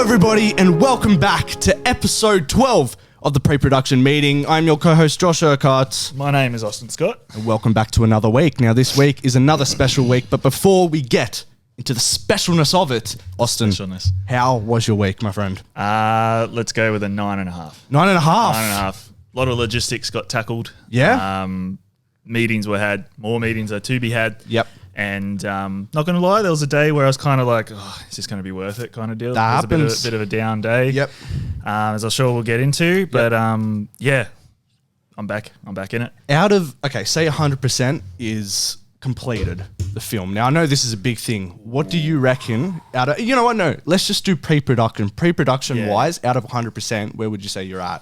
everybody, and welcome back to episode 12 of the pre-production meeting. I'm your co-host Josh Urquhart. My name is Austin Scott. And welcome back to another week. Now, this week is another special week, but before we get into the specialness of it, Austin, how was your week, my friend? Let's go with a 9.5. 9.5? 9.5. A lot of logistics got tackled. Yeah? Meetings were had. More meetings are to be had. Yep. And not going to lie, there was a day where I was kind of like, oh, is this going to be worth it kind of deal? That it was happens. a bit of a down day. Yep. As I'm sure we'll get into. But yeah, I'm back. I'm back in it. Out of, say 100% is completed, the film. Now, I know this is a big thing. What do you reckon out of, you know what, no, let's just do pre-production. Pre-production wise, out of 100%, where would you say you're at?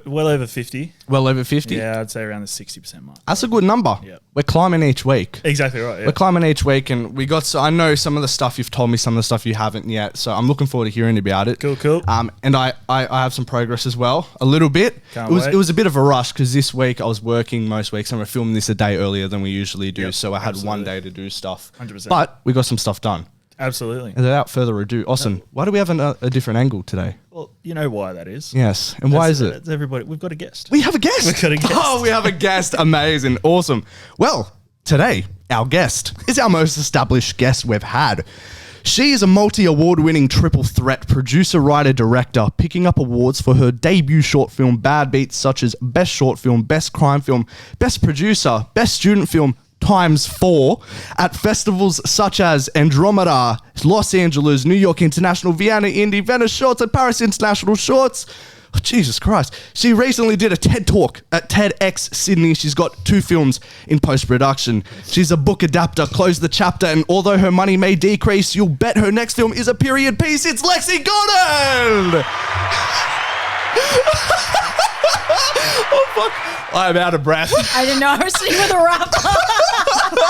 Well over 50. Well over 50? Yeah, I'd say around the 60% mark. That's a good number. Yep. We're climbing each week. Exactly right. Yeah. We're climbing each week, and we got. So I know some of the stuff you've told me, some of the stuff you haven't yet. So I'm looking forward to hearing about it. Cool. And I have some progress as well, a little bit. Can't wait. It was a bit of a rush because this week I was working most weeks, and we're filming this a day earlier than we usually do. So I had one day to do stuff. 100%. But we got some stuff done. Absolutely. And without further ado, Austin, why do we have a different angle today? Well, you know why that is. Yes, and why is it? It's everybody. We've got a guest. We have a guest. We've got a guest. Oh, we have a guest. Amazing. Awesome. Well, today, our guest is our most established guest we've had. She is a multi-award-winning triple threat producer, writer, director, picking up awards for her debut short film, Bad Beats, such as Best Short Film, Best Crime Film, Best Producer, Best Student Film, ×4 at festivals such as Andromeda, Los Angeles, New York International, Vienna Indie, Venice Shorts and Paris International Shorts. Oh, Jesus Christ. She recently did a TED Talk at TEDx Sydney. She's got 2 films in post-production. She's a book adapter, Close the Chapter, and although her money may decrease, you'll bet her next film is a period piece. It's Lexee Gordoun! Oh, fuck. I'm out of breath. I didn't know I was sitting with a rapper.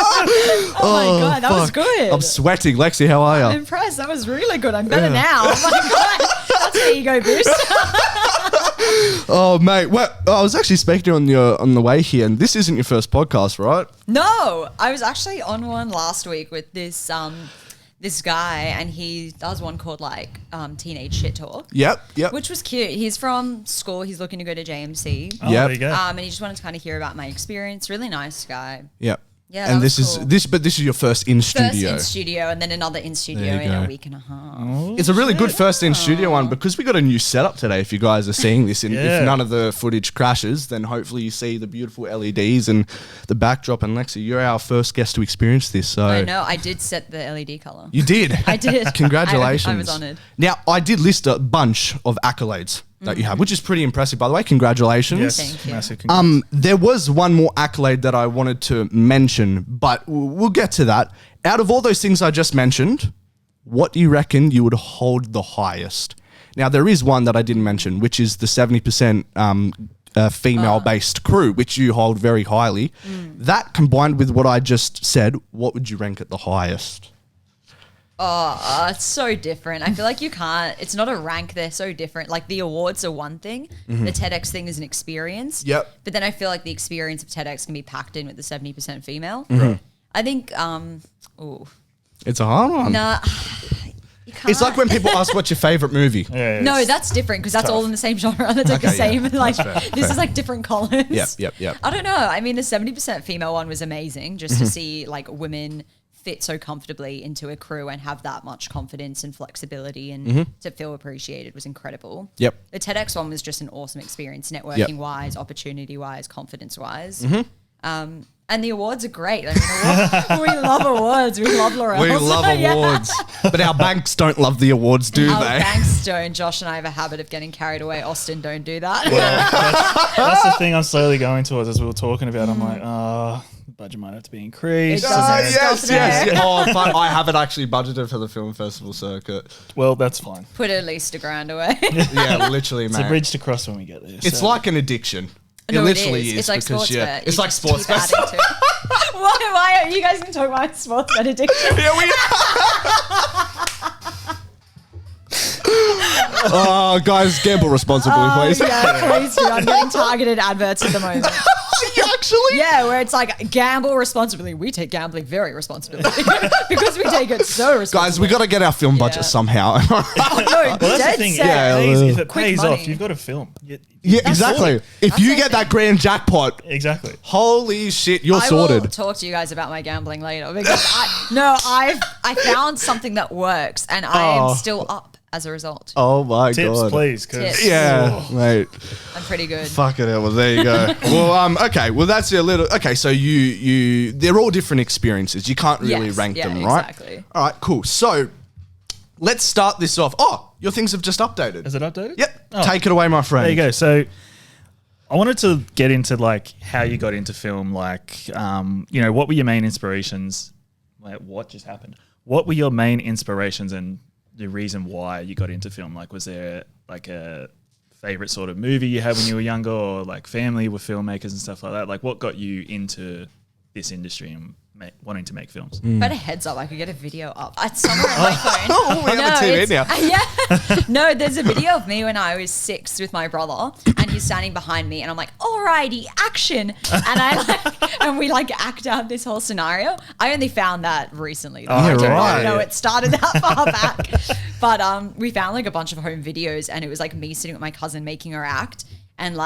Oh my God, that was good. I'm sweating. Lexee, how are I'm you? impressed. That was really good. I'm better now. Oh my God. That's an ego boost. Oh, mate. Well, I was actually speaking on the way here, and this isn't your first podcast, right? No, I was actually on one last week with this guy, and he does one called Teenage Shit Talk. Yep. Which was cute. He's from school. He's looking to go to JMC. Oh, there you go. And he just wanted to kind of hear about my experience. Really nice guy. Yep. Yeah, and that this was is cool. this is your first in studio. First in studio, and then another in studio There you in go. a week and a half. Oh, It's a really good first in studio one because we got a new setup today. If you guys are seeing this, and Yeah. if none of the footage crashes, then hopefully you see the beautiful LEDs and the backdrop. And Lexee, you're our first guest to experience this. So I know. I did set the LED color. you did. I did. Congratulations. I was honoured. Now, I did list a bunch of accolades that you have, which is pretty impressive, by the way. Congratulations. Yes, Thank you. massive congrats. There was one more accolade that I wanted to mention, but we'll get to that. Out of all those things I just mentioned, what do you reckon you would hold the highest? Now, there is one that I didn't mention, which is the 70% female-based crew, which you hold very highly. That combined with what I just said, what would you rank at the highest? Oh, it's so different. I feel like you can't, it's not a rank, they're so different. Like the awards are one thing, the TEDx thing is an experience. Yep. But then I feel like the experience of TEDx can be packed in with the 70% female. I think, It's a hard one. nah, you can't. It's like when people ask what's your favorite movie. Yeah, No, it's- that's different because that's all in the same genre. That's like the Okay, same. yeah, Like that's fair, this fair. is like different columns. Yep. I don't know. I mean, the 70% female one was amazing just to see like women fit so comfortably into a crew and have that much confidence and flexibility and to feel appreciated was incredible. Yep. The TEDx one was just an awesome experience, networking wise, opportunity wise, confidence wise. And the awards are great. I mean, we love awards. We love Laurel. We love awards. But our banks don't love the awards, do Our they? banks don't. Josh and I have a habit of getting carried away. Austin, don't do that. That's the thing I'm slowly going towards as we were talking about. I'm like, the budget might have to be increased. It does. And Yes. Yes. Oh, fun. I haven't actually budgeted for the film festival circuit. well, that's fine. Put at least $1,000 away. Yeah, literally, It's mate. a bridge to cross when we get there. It's so. like an addiction. No, it literally is. It's like because, sports bet. It's You like just sports keep bet. adding to it. Why are you guys going to talk about sports bet addiction? Yeah, we. Oh, guys, gamble responsibly, please. Yeah, please do. I'm getting targeted adverts at the moment. Yeah, actually? Yeah, where it's like gamble responsibly. We take gambling very responsibly because we take it so responsibly. Guys, we got to get our film budget Yeah. somehow. Oh, no, Well, that's dead the thing. set. Yeah, If it Quick pays money. off, you've got to film. Yeah, exactly. If you That's get it. that grand jackpot, Exactly. holy shit, you're I sorted. will talk to you guys about my gambling later because I found something that works and I Oh. am still up as a result. Oh my Tips, god. please. 'Cause Tips. Yeah, mate. I'm pretty good. Fuck it. Well, there you go. Well, okay. Well, that's a little. Okay, so you they're all different experiences. You can't really Yes, rank yeah, them, right? exactly. All right, cool. So let's start this off. Oh, your things have just updated. Is it updated? Yep. Oh. Take it away, my friend. There you go. So I wanted to get into like how you got into film. Like, what were your main inspirations? Like, what just happened? What were your main inspirations and the reason why you got into film? Like, was there like a favorite sort of movie you had when you were younger, or like family with filmmakers and stuff like that? Like, what got you into this industry and wanting to make films? But a heads up, I could get a video up. It's somewhere on my phone. Oh, we have a TV now. Yeah. No, there's a video of me when I was 6 with my brother, and he's standing behind me, and I'm like, "Alrighty, action!" And we act out this whole scenario. I only found that recently. Though. Oh, I didn't right. know it started that far back. But we found a bunch of home videos, and it was me sitting with my cousin making her act, and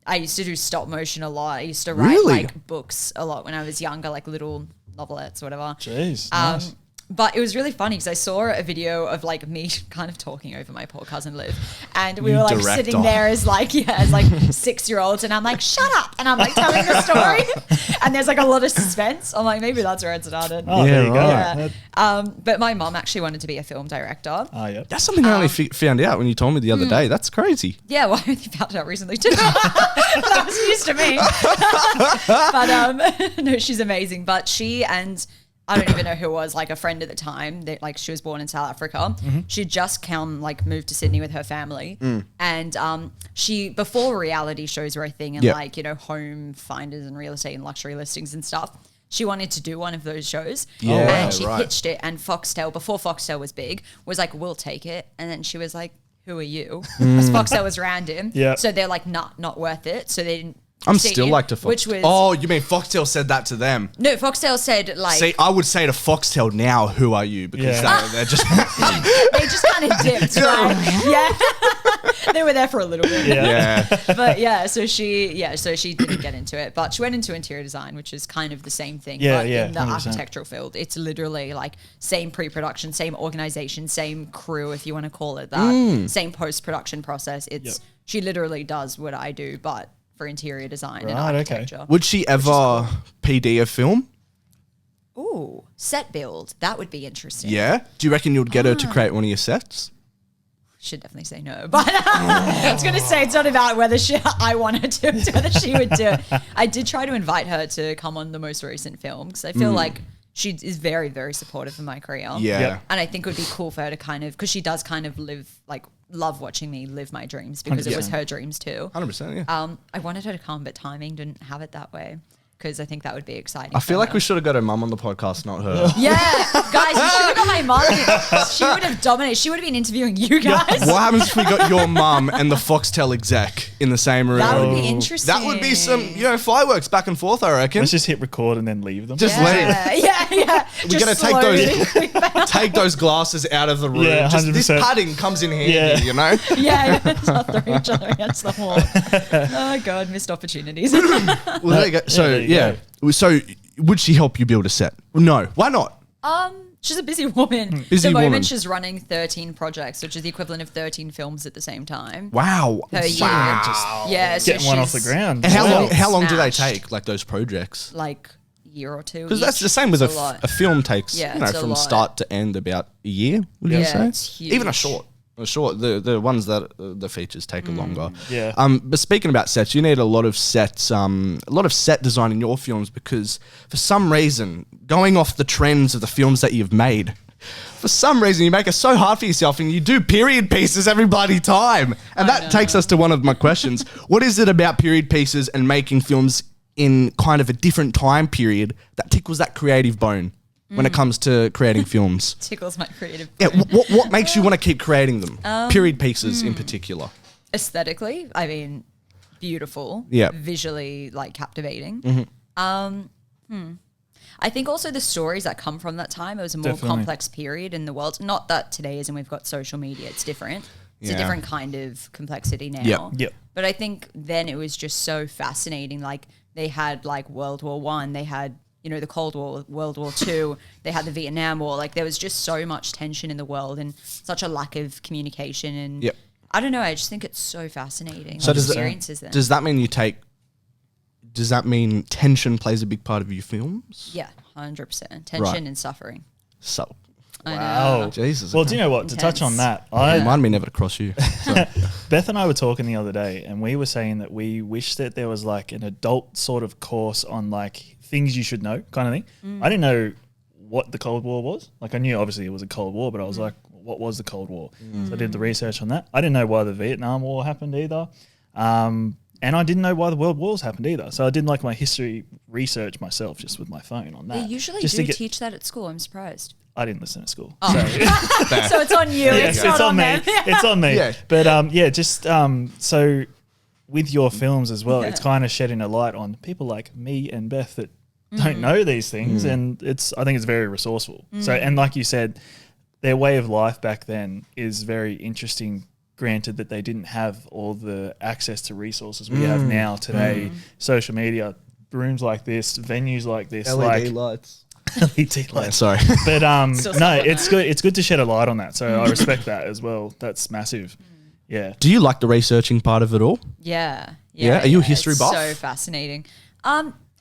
I used to do stop motion a lot. I used to write Really? books a lot when I was younger, little novelettes, whatever. Jeez, nice. But it was really funny because I saw a video of me kind of talking over my poor cousin Liv, and we were director. sitting there as 6-year-olds, and I'm like, "Shut up!" and I'm telling the story, and there's a lot of suspense. I'm like, maybe that's where it started. Oh, Yeah, there you go. right. Yeah. But my mom actually wanted to be a film director. Oh, yep. That's something I only found out when you told me the other day. That's crazy. Yeah, well, I only found it out recently too. That was news to me. But no, she's amazing. But she and I don't even know who it was, a friend at the time. That she was born in South Africa. She'd just moved to Sydney with her family, and she before reality shows were a thing, and Yep. home finders and real estate and luxury listings and stuff. She wanted to do one of those shows, Yeah, and she right. pitched it. And Foxtel, before Foxtel was big, was like, "We'll take it," and then she was like, "Who are you?" Because Foxtel was random, Yeah. so they're like, not worth it. So they didn't. I'm proceed, still to Foxtel. which was Oh, you mean Foxtel said that to them? no. Foxtel said See, I would say to Foxtel now, who are you? Because Yeah. they're just... they just kind of dipped. Right? Yeah, they were there for a little bit. Yeah. yeah. But so she didn't get into it, but she went into interior design, which is kind of the same thing. Yeah, but yeah, in the 100%. architectural field, it's literally same pre-production, same organization, same crew, if you want to call it that, same post-production process. It's she literally does what I do, but for interior design and Right, okay. architecture. Would she ever PD a film? Ooh, set build. That would be interesting. Yeah. Do you reckon you'd get her to create one of your sets? Should definitely say no, but I was going to say it's not about whether I want her to, it's whether she would do it. I did try to invite her to come on the most recent film because I feel like she is very, very supportive of my career. Yeah. Yep. And I think it would be cool for her to because she does love watching me live my dreams because it was her dreams too. 100%, yeah. I wanted her to come, but timing didn't have it that way because I think that would be exciting. I feel for like her. we should have got her mum on the podcast, not her. Yeah, guys, you should have got my mom. She would have dominated. She would have been interviewing you guys. What happens if we got your mum and the Foxtel exec in the same room? That would be interesting. That would be some, fireworks back and forth, I reckon. Let's just hit record and then leave them. Just leave. Yeah. We're going to take those glasses out of the room. Yeah, Just this 100%. padding comes in handy, Yeah. you know? Yeah, start throwing each other against the wall. Oh god, missed opportunities. Well, there you go. So, there you yeah. So, would she help you build a set? No. Why not? She's a busy woman. Busy At the moment, woman. she's running 13 projects, which is the equivalent of 13 films at the same time. Wow. Per year. Wow. Yeah, so Getting one off the she's ground. And Wow. how long do they Smashed. take, those projects? like year or two. Because that's each. the same with It's a lot. a film takes, Yeah, it's a from lot. start to end about a year, would you Yeah, say? it's Even a huge. short. The ones that the features take longer. Yeah. But speaking about sets, you need a lot of sets, a lot of set design in your films because for some reason, going off the trends of the films that you've made, for some reason you make it so hard for yourself and you do period pieces every bloody time. And that takes us to one of my questions. What is it about period pieces and making films in kind of a different time period that tickles that creative bone when it comes to creating films? Tickles my creative. Yeah, what makes you want to keep creating them? Period pieces in particular. Aesthetically, I mean, beautiful, Yeah. visually like captivating. Mm-hmm. I think also the stories that come from that time, it was a more Definitely. complex period in the world. Not that today is and we've got social media, it's different. It's Yeah. a different kind of complexity now. Yep. But I think then it was just so fascinating. Like they had like World War One, they had, you know, the Cold War, World War Two, they had the Vietnam War. Like there was just so much tension in the world and such a lack of communication. And Yep. I don't know, I just think it's so fascinating. So does experiences then. does that mean tension plays a big part of your films? Yeah, 100%. Tension Right. and suffering. So, I Wow. know. Jesus. Well, okay. do you know what? To touch on Intense. that, I Remind me never to cross you. So, Beth and I were talking the other day, and we were saying that we wish that there was like an adult sort of course on like things you should know kind of thing. I didn't know what the Cold War was. Like I knew obviously it was a Cold War, but I was like, what was the Cold War? So I did the research on that. I didn't know why the Vietnam War happened either. And I didn't know why the world wars happened either. So I did like my history research myself just with my phone on that. They usually just do to teach that at school. I'm surprised. I didn't listen at school. Oh. So it's on you. Yes, it's not on me. them. It's on me. Yeah. But just so with your films as well, Yeah. it's kind of shedding a light on people like me and Beth that don't know these things, and I think it's very resourceful. So and like you said, their way of life back then is very interesting. Granted that they didn't have all the access to resources we have now today, social media, rooms like this, venues like this, like lights. LED lights. Sorry. But Still no, something it's good. It's good to shed a light on that. So I respect that as well. That's massive. Yeah. Do you like the researching part of it all? Yeah. Yeah? Are you a history it's buff? So fascinating.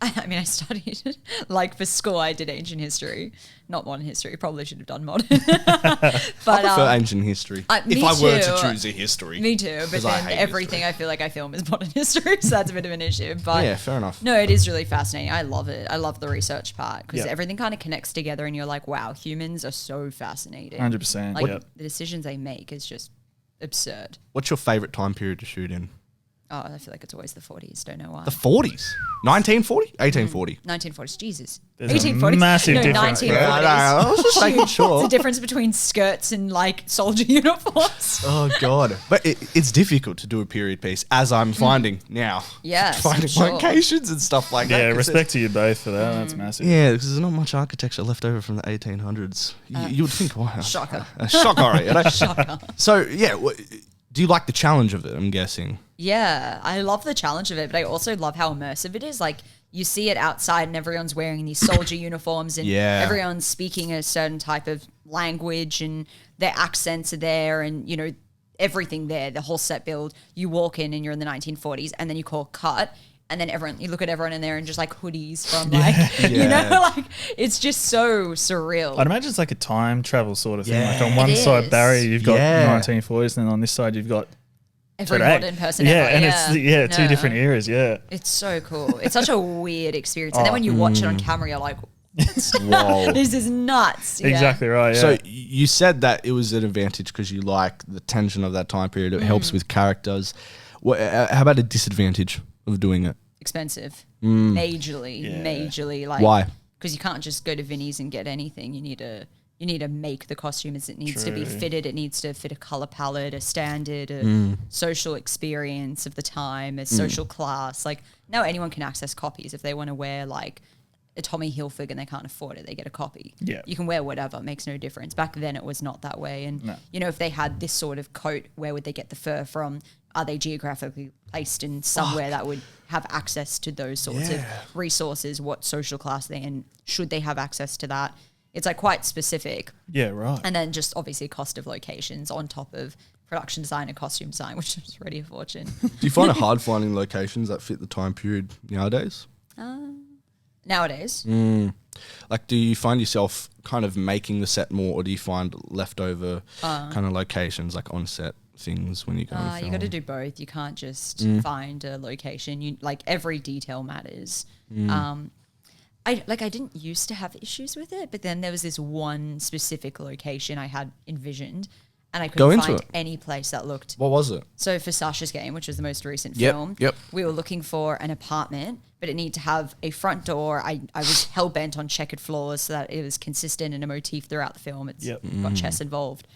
I mean, I studied like for school. I did ancient history, not modern history. Probably should have done modern. But I prefer ancient history. me if I were to too. choose a history. Me too. But 'Cause I then hate everything history. I feel like I film is modern history, so that's a bit of an issue. But Yeah, fair enough. No, it is really fascinating. I love it. I love the research part because Yeah. everything kind of connects together, and you're like, wow, humans are so fascinating. 100%. Like Yep. the decisions they make is just absurd. What's your favourite time period to shoot in? Oh, I feel like it's always the 40s. Don't know why. The 40s? 1940? 1840? 1940s. Jesus. There's a 1840s. massive no, difference. 1940s. Yeah, I know. I was just making sure. It's the difference between skirts and like soldier uniforms. Oh, God. But it's difficult to do a period piece, as I'm finding now. Yes, Finding for sure. locations and stuff like that. Yeah, 'cause respect to you both for that. That's massive. Yeah, because there's not much architecture left over from the 1800s. You would think, wow. Shocker. A shocker, you know? Shocker. So, yeah, do you like the challenge of it, I'm guessing? Yeah, I love the challenge of it, but I also love how immersive it is. Like you see it outside and everyone's wearing these soldier uniforms and Yeah. everyone's speaking a certain type of language and their accents are there and, you know, everything there, the whole set build. You walk in and you're in the 1940s and then you call cut and then you look at everyone in there and just like hoodies from like, you Yeah. know, like it's just so surreal. I'd imagine it's like a time travel sort of thing. Yeah. Like on one It side is. Barry, you've got Yeah. 1940s, and then on this side you've got Every today. modern person Yeah, ever. and it's two No. different eras. Yeah. It's so cool. It's such a weird experience. And then when you watch it on camera, you're like, Whoa. this is nuts. Yeah. Exactly right. Yeah. So you said that it was an advantage because you like the tension of that time period. It helps with characters. How about a disadvantage of doing it? Expensive. Mm. Majorly. Like, Why? Because you can't just go to Vinnie's and get anything. You need to make the costume as it needs to be True. fitted. It needs to fit a color palette, a standard, a social experience of the time, a social class. Like now anyone can access copies if they want to wear like a Tommy Hilfiger and they can't afford it, they get a copy. Yeah. You can wear whatever, it makes no difference. Back then it was not that way. And No. you know, if they had this sort of coat, where would they get the fur from? Are they geographically placed in somewhere that would have access to those sorts of resources? What social class they're in? Should they have access to that? It's like quite specific. yeah, right. And then just obviously cost of locations on top of production design and costume design, which is already a fortune. Do you find it hard finding locations that fit the time period nowadays? Nowadays, Like, do you find yourself kind of making the set more, or do you find leftover kind of locations, like on-set things when you go and film? you got to do both. You can't just find a location. You like every detail matters. I didn't used to have issues with it, but then there was this one specific location I had envisioned, and I Go couldn't into find it. any place that looked. What was it? So for Sasha's Game, which was the most recent Yep, film, yep. we were looking for an apartment, but it needed to have a front door. I was hell bent on checkered floors so that it was consistent and a motif throughout the film. It's Yep. got chess involved.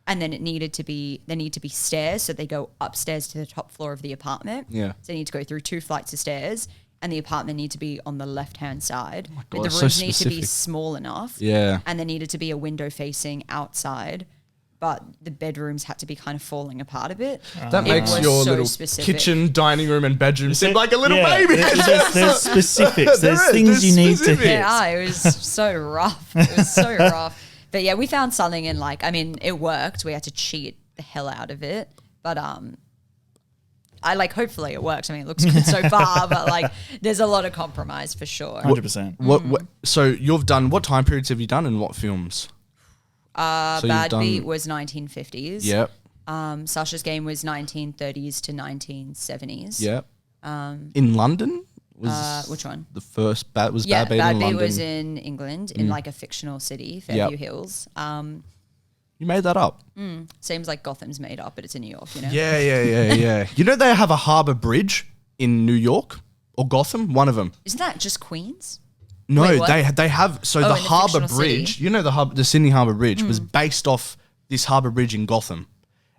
And then there need to be stairs, so they go upstairs to the top floor of the apartment. Yeah. So they need to go through 2 flights of stairs, and the apartment need to be on the left-hand side. God, but the so rooms need to be specific. small enough. Yeah. And there needed to be a window facing outside, but the bedrooms had to be kind of falling apart a bit. That It makes was your so little specific. kitchen, dining room, and bedroom seem like a little baby. There's specifics. There There's is, things there's you need to specifics. hit. Yeah, it was so rough. It was so rough. But yeah, we found something and it worked. We had to cheat the hell out of it. But hopefully it works. I mean, it looks good so far, but there's a lot of compromise for sure. 100%. What? So you've done, what time periods have you done and what films? So you've Bad done- Beat was 1950s. Yep. Sasha's Game was 1930s to 1970s. Yep. In London? Was Which one? the first Bad Beat Bad in Beat London? was in England, in a fictional city, Fairview Hills. You made that up. Seems like Gotham's made up, but it's in New York, you know? Yeah. You know they have a harbour bridge in New York or Gotham? One of them. Isn't that just Queens? No, Wait, what? they have. So Oh, the in the harbour fictional bridge, city. you know the Sydney Harbour Bridge was based off this harbour bridge in Gotham,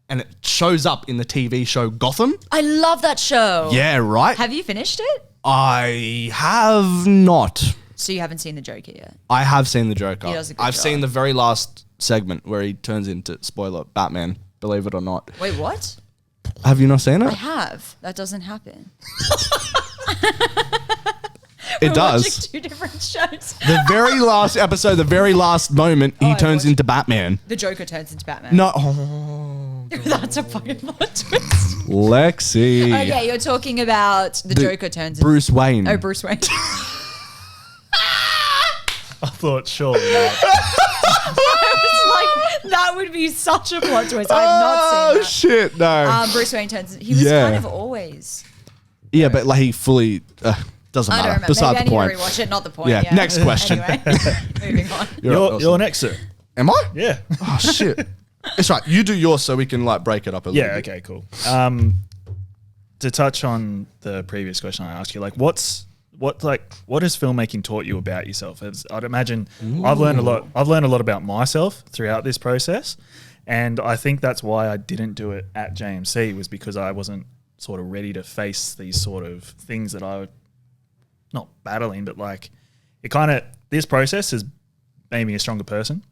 and it shows up in the TV show Gotham. I love that show. Yeah, right. Have you finished it? I have not. So you haven't seen the Joker yet? I have seen the Joker. He does a good I've job. seen the very last segment where he turns into, spoiler, Batman. Believe it or not. Wait, what? Have you not seen I it? have. That doesn't happen. It We're does. watching 2 different shows. The very last episode, the very last moment, he I turns watched- into Batman. The Joker turns into Batman. No. Oh, That's a fucking plot twist. Lexee. Okay, you're talking about the Joker turns into Bruce Wayne. Bruce Wayne. I thought, surely not. It's that would be such a plot twist. I've not Oh, seen that. shit, no. Bruce Wayne turns. He was Yeah. kind of always. Yeah, but he fully doesn't I don't matter. remember. Beside Maybe the I point. need to rewatch it. Not the point. Yeah, Yeah. next question. Anyway, moving on. You're next, sir. Am I? Yeah. Oh shit. It's right. You do yours so we can break it up a little Yeah, bit. okay, cool. To touch on the previous question I asked you, what has filmmaking taught you about yourself? I'd imagine I've learned a lot. I've learned a lot about myself throughout this process, and I think that's why I didn't do it at JMC, was because I wasn't sort of ready to face these sort of things that I not battling, but this process has made me a stronger person,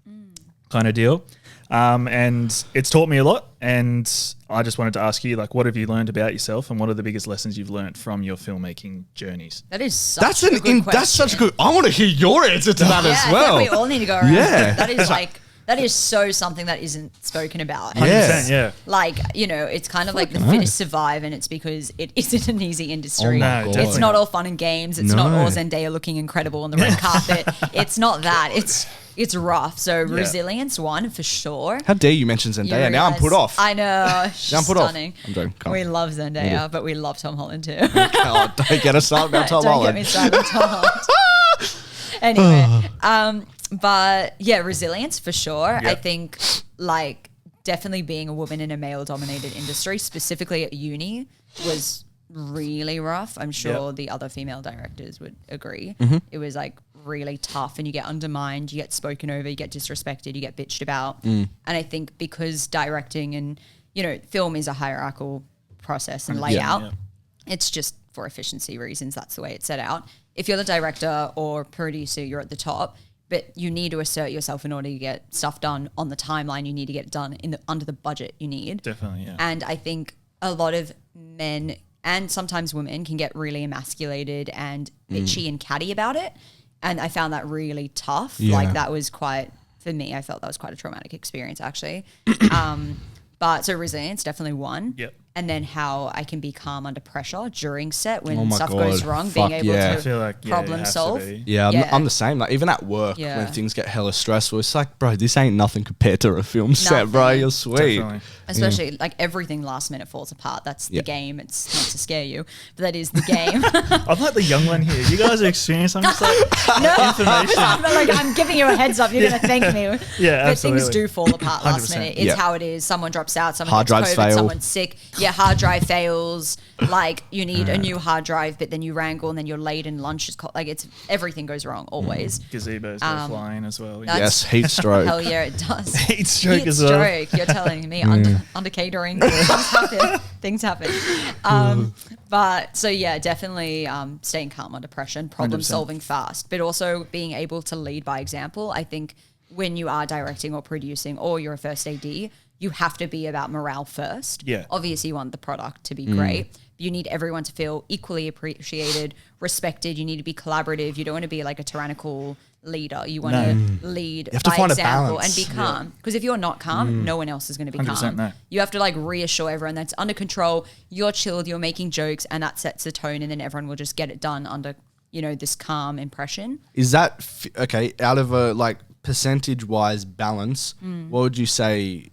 kind of deal. And it's taught me a lot. And I just wanted to ask you, what have you learned about yourself, and what are the biggest lessons you've learned from your filmmaking journeys? That is such a good question. That's such a good. I want to hear your answer to that Yeah, as well. I think we all need to go around. Yeah. That is so something that isn't spoken about. Yeah. 100%, yeah. It's kind of like the fittest survive, and it's because it isn't an easy industry. Oh my No, God. definitely It's not all fun and games. It's not No. all Zendaya looking incredible on the red carpet. It's not that. It's rough. So resilience, one for sure. How dare you mention Zendaya? You Now I'm put realise- off. I know. She's Now I'm put off. stunning. I'm joking. Come We on. love Zendaya, but we love Tom Holland too. Oh, don't get us started about Tom Don't Holland. get me started on Tom Holland. Anyway, but yeah, resilience for sure. I think definitely being a woman in a male-dominated industry, specifically at uni, was really rough. I'm sure the other female directors would agree. It was really tough, and you get undermined, you get spoken over, you get disrespected, you get bitched about. And I think because directing and film is a hierarchical process and layout, it's just for efficiency reasons, that's the way it's set out. If you're the director or producer, you're at the top, but you need to assert yourself in order to get stuff done on the timeline. You need to get it done under the budget you need. Definitely, yeah. And I think a lot of men and sometimes women can get really emasculated and bitchy and catty about it. And I found that really tough. Yeah. That was for me, I felt that was quite a traumatic experience actually. But so resilience, definitely one. Yep. And then how I can be calm under pressure during set when Oh my stuff God. goes wrong, Fuck being able yeah. to I feel like, it problem has to solve. be. Yeah, Yeah. I'm the same. Even at work, Yeah. when things get hella stressful, it's bro, this ain't nothing compared to a film set, bro. Nothing. You're sweet. Definitely. Especially everything last minute falls apart. That's the Yeah. game. It's not to scare you, but that is the game. I'm like the young one here. You guys are experienced. I'm just information. I'm giving you a heads up. You're going to thank me. Yeah, But things absolutely. do fall apart last 100%. minute. It's Yeah. how it is. Someone drops out. Someone Hard gets drives COVID. fail. Someone's sick. your hard drive fails, like you need a new hard drive, but then you wrangle and then you're late and lunch is like it's everything goes wrong always. Gazebos go flying as well. Yes, heat stroke. Hell yeah, it does. Heat stroke Heat as well. stroke. You're telling me under catering things happen. But so yeah, definitely staying calm under pressure and problem 100%. solving fast, but also being able to lead by example. I think when you are directing or producing or you're a first AD, you have to be about morale first. Yeah. Obviously you want the product to be great. You need everyone to feel equally appreciated, respected. You need to be collaborative. You don't want to be like a tyrannical leader. You want to lead have to by find a example and balance. be calm. Because if you're not calm, no one else is going to be 100% calm. no. You have to like reassure everyone that's under control. You're chilled. You're making jokes, and that sets the tone. And then everyone will just get it done under this calm impression. Is that okay? Out of a like percentage-wise balance, what would you say?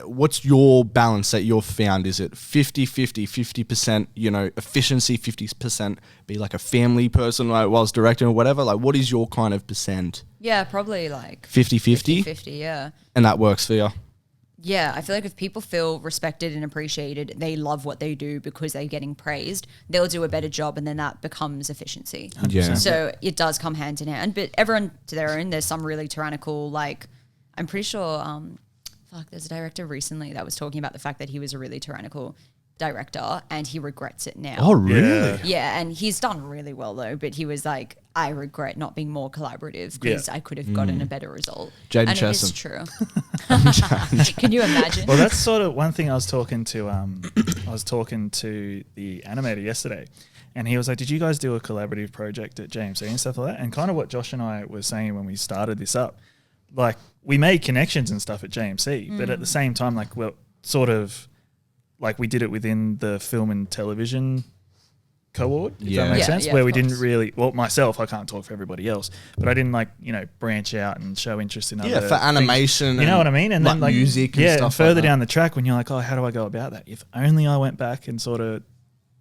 What's your balance that you've found? Is it 50-50, 50%, efficiency, 50% be like a family person like whilst directing or whatever? Like, what is your kind of percent? Yeah, probably like 50-50? 50, yeah. And that works for you? Yeah, I feel like if people feel respected and appreciated, they love what they do because they're getting praised, they'll do a better job, and then that becomes efficiency. Yeah. So it does come hand in hand, but everyone to their own. There's some really tyrannical, like, I'm pretty sure, there's a director recently that was talking about the fact that he was a really tyrannical director and he regrets it now. Oh, really? Yeah, and he's done really well though, but he was like, I regret not being more collaborative because I could have gotten a better result. Jaden and Chesson. it is true. Can you imagine? Well, that's sort of one thing I was talking to. I was talking to the animator yesterday, and he was like, "Did you guys do a collaborative project at JMC and stuff like that?" And kind of what Josh and I were saying when we started this up, like we made connections and stuff at JMC, but at the same time, like we're sort of like we did it within the film and television cohort, if that makes sense, where we didn't really, well, myself, I can't talk for everybody else, but I didn't branch out and show interest in other for animation. things. You know what I mean? And like then like music and stuff further like that. down the track when you're like, oh, how do I go about that? If only I went back and sort of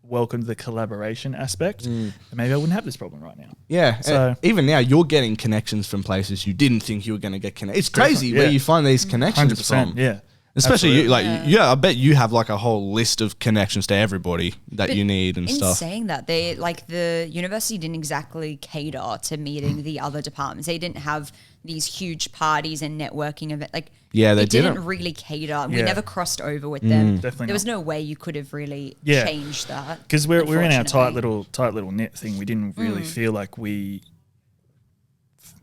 welcomed the collaboration aspect, then maybe I wouldn't have this problem right now. Yeah. So even now, you're getting connections from places you didn't think you were going to get connected. It's crazy Definitely, where yeah. you find these connections 100%, from. yeah. Especially you, like, Yeah. I bet you have like a whole list of connections to everybody that But you need and in stuff. saying that, they like the university didn't exactly cater to meeting the other departments. They didn't have these huge parties and networking events. Like, Yeah, they it didn't didn't. really cater. We Yeah. never crossed over with them. Definitely There was not. no way you could have really Yeah. changed that. Because we're in our tight unfortunately. little knit thing. We didn't really feel like we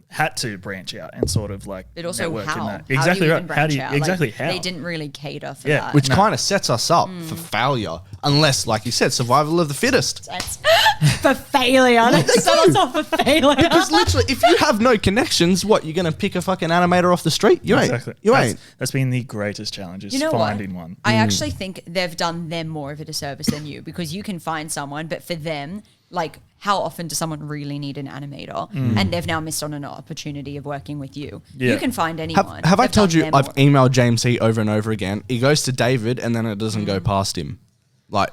had to branch out and sort of like But also network in how? that. How Exactly do you right. even How branch do you out? exactly Like, how? They didn't really cater for Yeah, that. Which No. kind of sets us up for failure, unless, like you said, survival of the fittest. That's for failure. They set us off for failure. Because literally, if you have no connections, what, you're going to pick a fucking animator off the street? You ain't. Exactly. You That's- ain't. That's been the greatest challenge is You know finding what? one. I actually think they've done them more of a disservice than you, because you can find someone, but for them, like, how often does someone really need an animator? And they've now missed on an opportunity of working with you. Yeah. You can find anyone. Have I They've told done you them I've more. emailed James C over and over again? He goes to David and then it doesn't go past him. Like,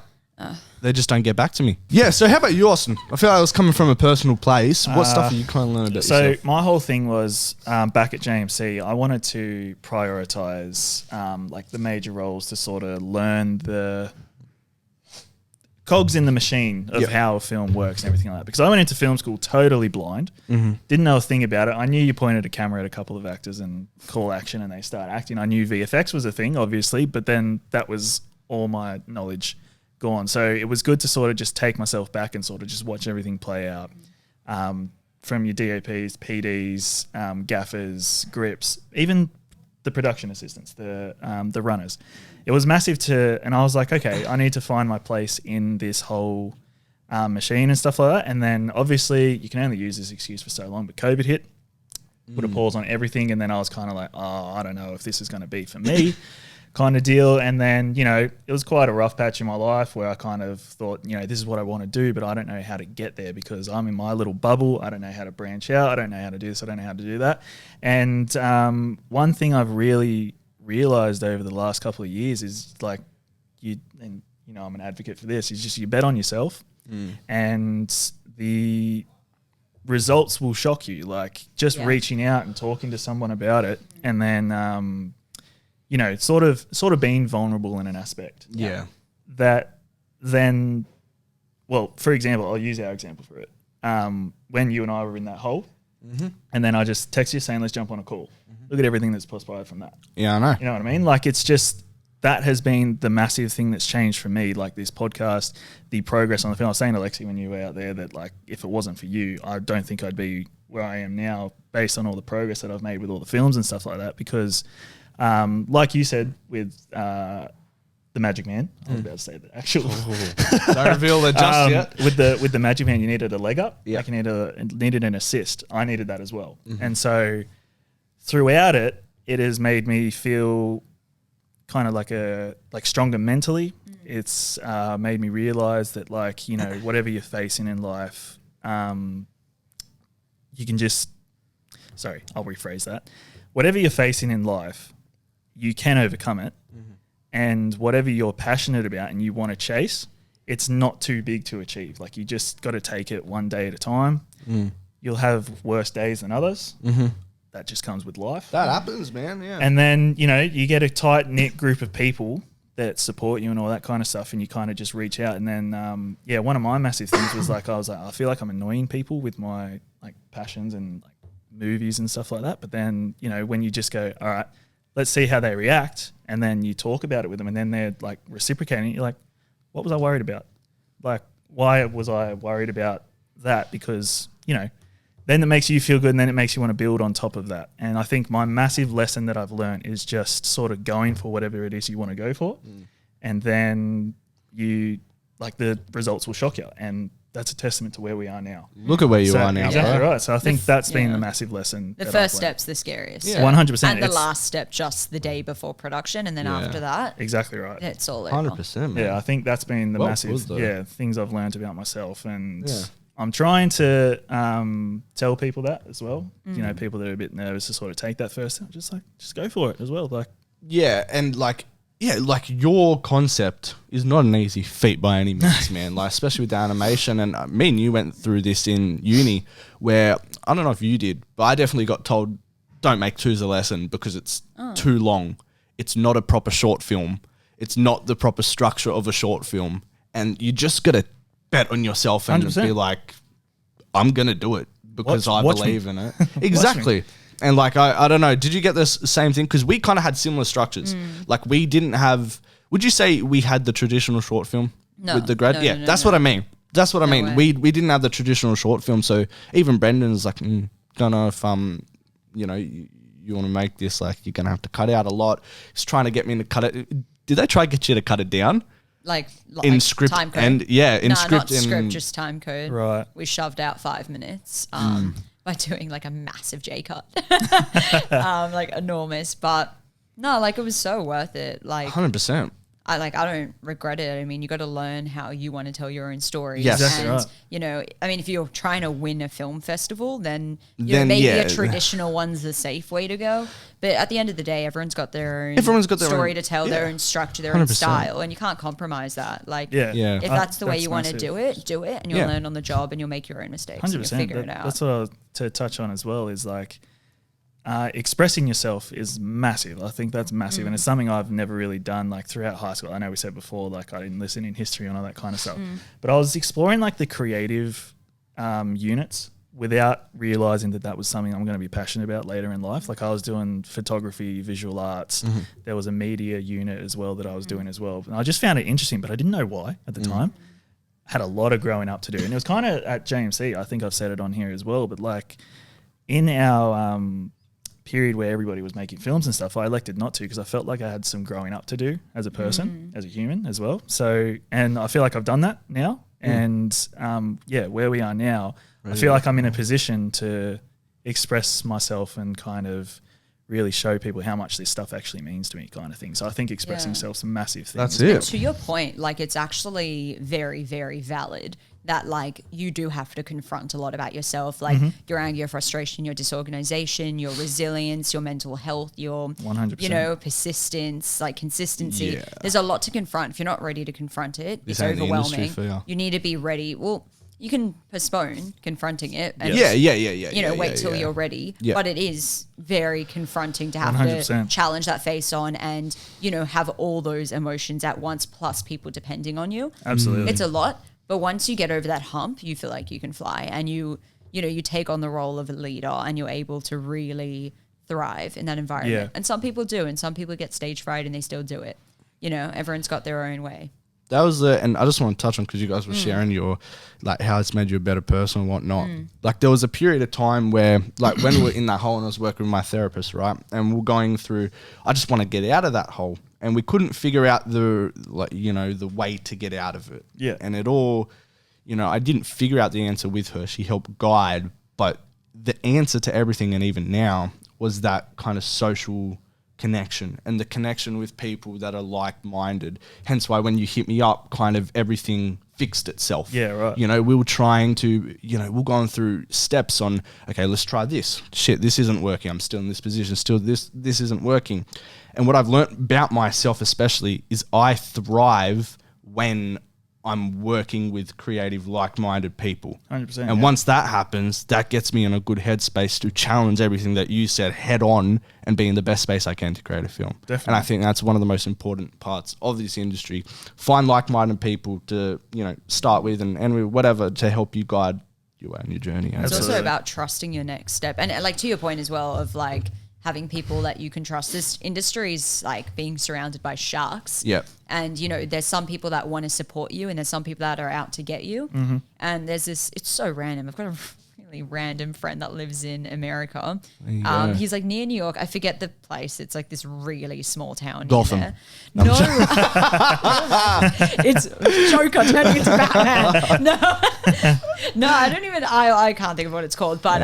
they just don't get back to me. Yeah, so how about you, Austin? I feel like I was coming from a personal place. What stuff are you kind of learning about So yourself? my whole thing was back at JMC, I wanted to prioritize like the major roles to sort of learn the cogs in the machine of Yep. how a film works and everything like that. Because I went into film school totally blind, didn't know a thing about it. I knew you pointed a camera at a couple of actors and call action and they start acting. I knew VFX was a thing, obviously, but then that was all my knowledge gone. So it was good to sort of just take myself back and sort of just watch everything play out. From your DOPs, PDs, gaffers, grips, even the production assistants, the runners. It was massive and I was like, okay, I need to find my place in this whole machine and stuff like that. And then obviously you can only use this excuse for so long, but COVID hit, put a pause on everything. And then I was kind of like, oh, I don't know if this is going to be for me kind of deal. And then, it was quite a rough patch in my life where I kind of thought, this is what I want to do, but I don't know how to get there because I'm in my little bubble. I don't know how to branch out. I don't know how to do this. I don't know how to do that. And one thing I've really realized over the last couple of years is like I'm an advocate for this, is just you bet on yourself and the results will shock you. Like just reaching out and talking to someone about it and then, sort of being vulnerable in an aspect. Yeah. that then, well, for example, I'll use our example for it. When you and I were in that hole, and then I just text you saying, let's jump on a call. Look at everything that's transpired from that. Yeah, I know. You know what I mean? Like, it's just, that has been the massive thing that's changed for me, like this podcast, the progress on the film. I was saying to Lexee when you were out there that, like, if it wasn't for you, I don't think I'd be where I am now based on all the progress that I've made with all the films and stuff like that. Because, like you said, with the Magic Man, I was about to say the actual. Don't reveal it just yet. With the Magic Man, you needed a leg up. Yeah. Like, you needed an assist. I needed that as well. And so throughout it, it has made me feel kind of like stronger mentally. It's made me realize that, like, you know, whatever you're facing in life, you can just, sorry, I'll rephrase that. Whatever you're facing in life, you can overcome it. And whatever you're passionate about and you want to chase, it's not too big to achieve. Like, you just got to take it one day at a time. You'll have worse days than others. That just comes with life. That happens, man. Yeah. And then, you know, you get a tight-knit group of people that support you and all that kind of stuff, and you kind of just reach out. And then, one of my massive things was like, I feel like I'm annoying people with my, like, passions and, like, movies and stuff like that. But then, you know, when you just go, all right, let's see how they react, and then you talk about it with them, and then they're, like, reciprocating, you're like, what was I worried about? Like, why was I worried about that? Because, you know, then it makes you feel good, and then it makes you want to build on top of that. And I think my massive lesson that I've learned is just sort of going for whatever it is you want to go for. And then you, like, the results will shock you. And that's a testament to where we are now. Look at where you are now, exactly bro. right. So I think that's been the massive lesson. The first step's the scariest. 100%. And the last step just the day before production. And then after that, exactly right. it's all over. 100%, man. Yeah, I think that's been the Well massive put, though. things I've learned about myself. And I'm trying to tell people that as well. You know, people that are a bit nervous to sort of take that first step, just go for it as well. Like, Yeah, and like your concept is not an easy feat by any means, man. Like, especially with the animation, and me and you went through this in uni, where I don't know if you did, but I definitely got told, don't make 2's a lesson because it's too long. It's not a proper short film. It's not the proper structure of a short film, and you just gotta bet on yourself and 100%. be like, I'm gonna do it because I watch believe me. in it. Exactly. And like, I don't know, did you get this same thing? Because we kind of had similar structures. Like, we didn't have, would you say we had the traditional short film with the grad? No, That's what I mean. That's what I mean. way. We didn't have the traditional short film. So even Brendan's like, don't know if, you know, you want to make this, like, you're going to have to cut out a lot. He's trying to get me to cut it. Did they try to get you to cut it down? Like In script time code. and, in script. Not script, just time code. Right. We shoved out 5 minutes by doing like a massive J cut, like enormous. But no, like, it was so worth it. Like, 100%. I don't regret it. I mean, you got to learn how you want to tell your own stories. Yes. Exactly And, right. you know, I mean, if you're trying to win a film festival, then you know, maybe a traditional one's the safe way to go. But at the end of the day, everyone's got their own story own- to tell, their own structure, their 100%. own style, and you can't compromise that. Like, Yeah. if that's the way you want to massive. do it, and you'll learn on the job, and you'll make your own mistakes, and you'll 100%. figure it out. That's what I was to touch on as well, is like, expressing yourself is massive. I think that's massive. And it's something I've never really done, like, throughout high school. I know we said before, like, I didn't listen in history and all that kind of stuff. But I was exploring, like, the creative units without realizing that was something I'm going to be passionate about later in life. Like, I was doing photography, visual arts. There was a media unit as well that I was doing as well. And I just found it interesting, but I didn't know why at the time. Had a lot of growing up to do. And it was kind of at JMC, I think I've said it on here as well, but, like, in our period where everybody was making films and stuff, I elected not to because I felt like I had some growing up to do as a person, as a human as well. So, and I feel like I've done that now. And where we are now, I feel like I'm in a position to express myself and kind of really show people how much this stuff actually means to me, kind of thing. So I think expressing yourself's a massive thing. That's And it. to your point, like, it's actually very, very valid that, like, you do have to confront a lot about yourself, like your anger, your frustration, your disorganization, your resilience, your mental health, your 100%. you know, persistence, like consistency. There's a lot to confront. If you're not ready to confront it, This it's ain't the industry overwhelming. for ya. You need to be ready. Well, you can postpone confronting it and wait till you're ready. Yeah. But it is very confronting to have 100%. to challenge that face on and, have all those emotions at once plus people depending on you. Absolutely. It's a lot. But once you get over that hump, you feel like you can fly and you take on the role of a leader and you're able to really thrive in that environment. Yeah. And some people do, and some people get stage fright and they still do it. Everyone's got their own way. That was and I just want to touch on because you guys were sharing your how it's made you a better person and whatnot. Like there was a period of time where when we were in that hole and I was working with my therapist, right, and we're going through. I just want to get out of that hole, and we couldn't figure out the way to get out of it. Yeah, and it all, I didn't figure out the answer with her. She helped guide, but the answer to everything, and even now, was that kind of social connection and the connection with people that are like-minded. Hence why when you hit me up, kind of everything fixed itself. Yeah, right. We were trying to, we're going through steps on, okay, let's try this. Shit, this isn't working. I'm still in this position. Still this isn't working. And what I've learned about myself especially is I thrive when I'm working with creative, like-minded people. 100%. And once that happens, that gets me in a good headspace to challenge everything that you said head on and be in the best space I can to create a film. Definitely. And I think that's one of the most important parts of this industry. Find like-minded people to, start with and whatever to help you guide you on your journey. It's also about trusting your next step. And to your point as well of having people that you can trust. This industry is like being surrounded by sharks. Yep. And, there's some people that want to support you and there's some people that are out to get you. Mm-hmm. And there's this, it's so random. I've got a really random friend that lives in America. He's near New York. I forget the place. It's this really small town. Gotham. Near there. No. It's Joker turning into Batman. No, I don't even, I can't think of what it's called. But,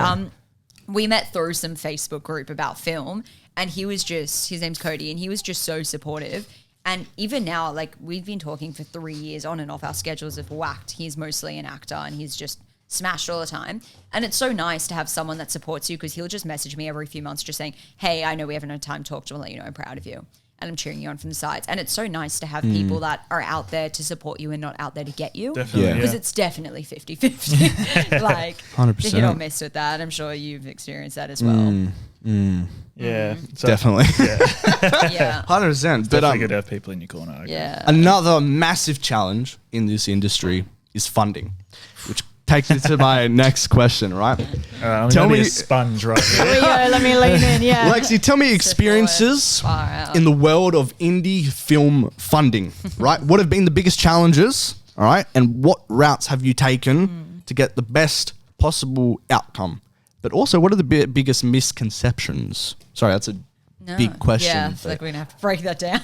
we met through some Facebook group about film and his name's Cody, and he was just so supportive. And even now, we've been talking for 3 years on and off, our schedules have whacked. He's mostly an actor and he's just smashed all the time. And it's so nice to have someone that supports you because he'll just message me every few months just saying, hey, I know we haven't had time to talk to you, let you know I'm proud of you. And I'm cheering you on from the sides. And it's so nice to have people that are out there to support you and not out there to get you. Definitely. Because it's definitely 50-50. 100%. The hit or miss with that. I'm sure you've experienced that as well. Yeah. So, Definitely. Yeah. 100%. Definitely good to have people in your corner. I agree. Yeah. Another massive challenge in this industry is funding, which takes me to my next question, right? I'm Tell gonna be me- a sponge right here. Here we go. Let me lean in. Yeah. Lexee, tell me experiences Far out. in the world of indie film funding, right? What have been the biggest challenges, all right? And what routes have you taken to get the best possible outcome? But also, what are the biggest misconceptions? Sorry, that's a big question. Yeah, I feel like we're going to have to break that down.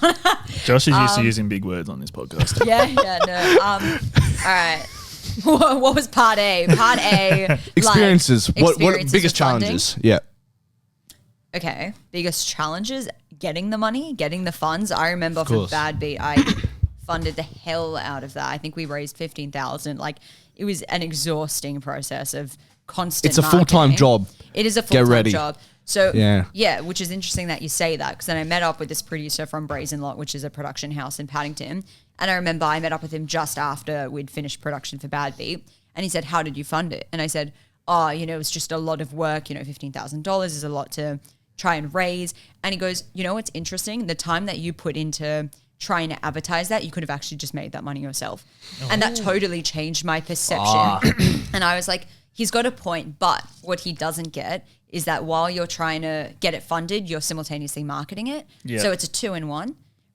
Josh is used to using big words on this podcast. No. All right. What was part A? Part A. Experiences. What experiences biggest with funding. challenges? Yeah. Okay. Biggest challenges, getting the money, getting the funds. I remember for course. Bad Beat, I funded the hell out of that. I think we raised $15,000. It was an exhausting process of constant It's a full-time marketing. job. It is a Get full-time ready. job. So Yeah. which is interesting that you say that because then I met up with this producer from Brazen Lot, which is a production house in Paddington. And I remember I met up with him just after we'd finished production for Bad Beat. And he said, how did you fund it? And I said, it was just a lot of work. $15,000 is a lot to try and raise. And he goes, what's interesting? The time that you put into trying to advertise that, you could have actually just made that money yourself. And that totally changed my perception. And I was like, he's got a point, but what he doesn't get is that while you're trying to get it funded, you're simultaneously marketing it. Yeah. So it's a 2-in-1,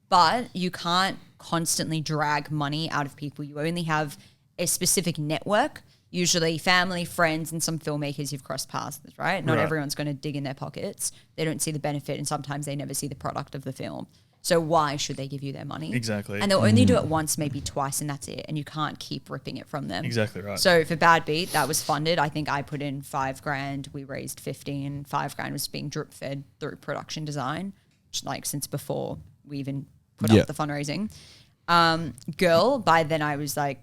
but you can't constantly drag money out of people. You only have a specific network, usually family, friends, and some filmmakers you've crossed paths with, right? Not everyone's going to dig in their pockets. They don't see the benefit, and sometimes they never see the product of the film. So why should they give you their money? Exactly. And they'll only do it once, maybe twice, and that's it. And you can't keep ripping it from them. Exactly right. So for Bad Beat, that was funded. I think I put in $5,000. We raised 15. $5,000 was being drip fed through production design, since before we even put up the fundraising. Girl, by then I was like,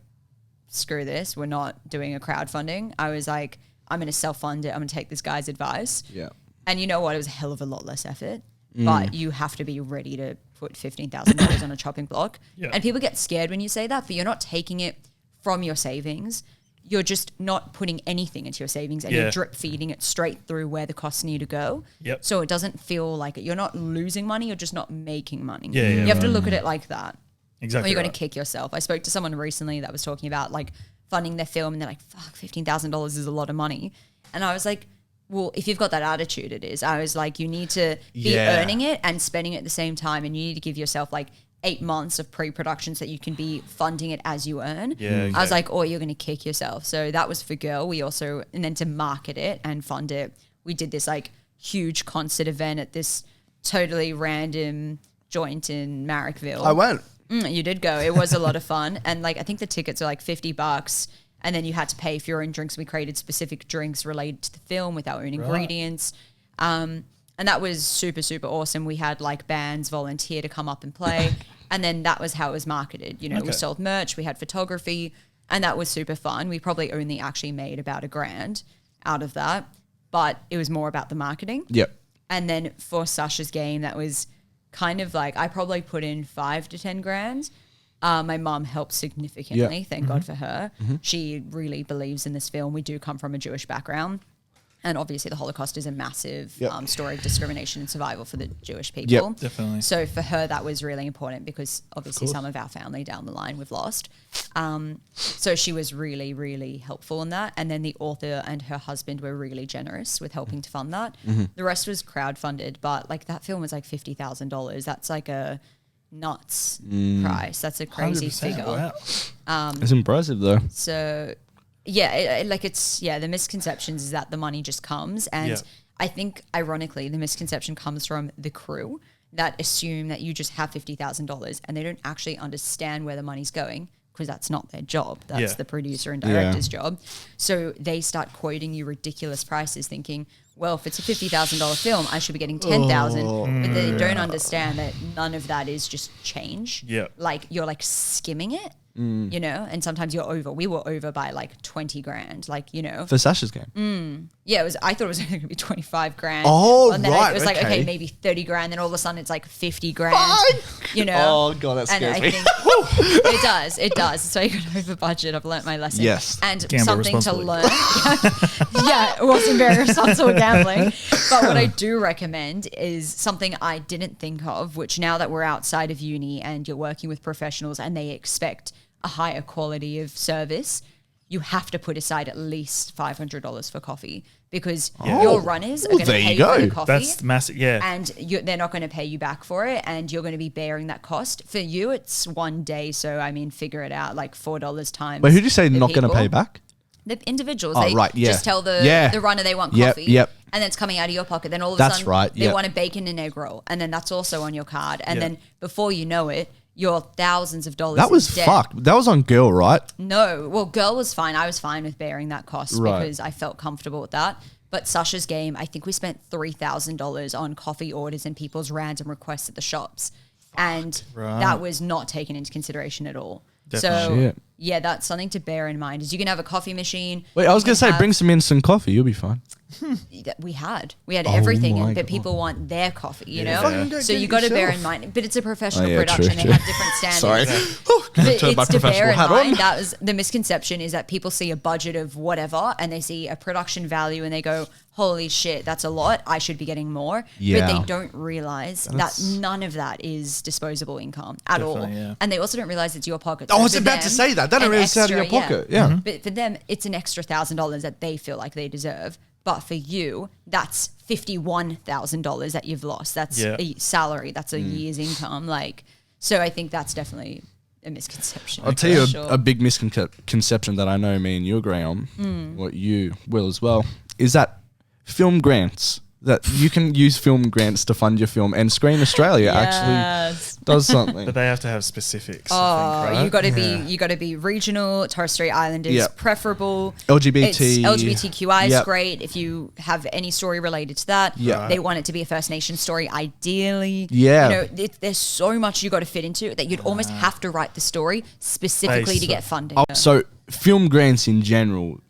screw this. We're not doing a crowdfunding. I was like, I'm going to self-fund it. I'm going to take this guy's advice. Yeah. And you know what? It was a hell of a lot less effort. But you have to be ready to put $15,000 on a chopping block. Yeah. And people get scared when you say that, but you're not taking it from your savings. you're just not putting anything into your savings and you're drip feeding it straight through where the costs need to go. Yep. So it doesn't feel like it. You're not losing money, you're just not making money. Yeah, you have to look at it like that. Exactly. Or you're going to kick yourself. I spoke to someone recently that was talking about like funding their film and they're like, fuck, $15,000 is a lot of money. And I was like, well, if you've got that attitude, it is. I was like, you need to be earning it and spending it at the same time. And you need to give yourself like 8 months of pre-production so that you can be funding it as you earn. Yeah, I was like, oh, you're going to kick yourself. So that was for Girl. We also, and then to market it and fund it, we did this like huge concert event at this totally random joint in Marrickville. I went. You did go. It was a lot of fun. And like, I think the tickets are like $50 and then you had to pay for your own drinks. We created specific drinks related to the film with our own ingredients. And that was super, super awesome. We had like bands volunteer to come up and play. And then that was how it was marketed. You know, we sold merch, we had photography, and that was super fun. We probably only actually made about $1,000 out of that, but it was more about the marketing. Yep. And then for Sasha's game, that was kind of like, I probably put in 5 to 10 grand. My mum helped significantly. Thank God for her. She really believes in this film. We do come from a Jewish background. And obviously the Holocaust is a massive story of discrimination and survival for the Jewish people. Yep, definitely. So for her, that was really important because obviously some of our family down the line we've lost. So she was really, really helpful in that. And then the author and her husband were really generous with helping to fund that. The rest was crowdfunded, but like that film was like $50,000. That's like a nuts price. That's a crazy 100%, figure. wow. It's impressive though. So yeah, the misconceptions is that the money just comes. And I think ironically, the misconception comes from the crew that assume that you just have $50,000 and they don't actually understand where the money's going because that's not their job. That's the producer and director's job. So they start quoting you ridiculous prices thinking, well, if it's a $50,000 film, I should be getting $10,000. But they don't understand that none of that is just change. Yeah. Like you're like skimming it. You know, and sometimes you're over. We were over by like 20 grand, like, you know. For Sasha's game. Yeah, I thought it was only going to be 25 grand. Oh, and then right, it was like, okay. okay, maybe 30 grand. Then all of a sudden it's like 50 grand, you know. Oh, God, that and scares I me. think it does. So you got over budget. I've learnt my lesson. Yes. And Gamble something to responsibly. learn. Yeah, it wasn't very responsible gambling. But what I do recommend is something I didn't think of, which now that we're outside of uni and you're working with professionals and they expect a higher quality of service, you have to put aside at least $500 for coffee because your runners are going to there pay you go. for the coffee. That's massive. Yeah. And they're not going to pay you back for it, and you're going to be bearing that cost. For you, it's one day, so I mean, figure it out, like $4 times. Wait, who did you say the not going to people. pay back? The individuals. Oh, they right, yeah. just tell the runner they want coffee. Yep. And then it's coming out of your pocket. Then all of a That's sudden, right, they yep. want a bacon and egg roll, and then that's also on your card. And Yeah. then before you know it, you're thousands of dollars. That was in debt. fucked. That was on Girl, right? No, well, Girl was fine. I was fine with bearing that cost Right. because I felt comfortable with that. But Sasha's game, I think we spent $3,000 on coffee orders and people's random requests at the shops. And that was not taken into consideration at all. So, Shit. yeah, that's something to bear in mind is you can have a coffee machine. Wait, I was you going to can say, have- bring some instant coffee. You'll be fine. We had everything, my but God. people want their coffee, you know. Fucking go So get you it got to bear yourself. in mind. But it's a professional Oh, yeah, production; true, they true. have different standards. Sorry. But Turn my it's to bear professional in hat on. mind that was the misconception is that people see a budget of whatever and they see a production value and they go, "Holy shit, that's a lot! I should be getting more." Yeah. But they don't realize that none of that is disposable income at all, Definitely, yeah. and they also don't realize it's your pocket. I So was for about to them, say that. They don't an really say out of your extra- pocket. Yeah. But for them, it's an extra $1,000 that they feel like they deserve. But for you, that's $51,000 that you've lost. That's a salary. That's a year's income. Like, so I think that's definitely a misconception. I'll tell you for sure. a big misconception that I know me and you agree on, what you will as well, is that film grants, that you can use film grants to fund your film, and Screen Australia actually Yes. does something. But they have to have specifics. Oh, I think, right? you got to be regional. Torres Strait Islanders Yep. preferable. LGBT. It's LGBTQI is Yep. great. If you have any story related to that, Yeah. they want it to be a First Nation story, ideally. Yeah. You know, there's so much you got to fit into that you'd almost have to write the story specifically Based to get on- funding. So film grants in general,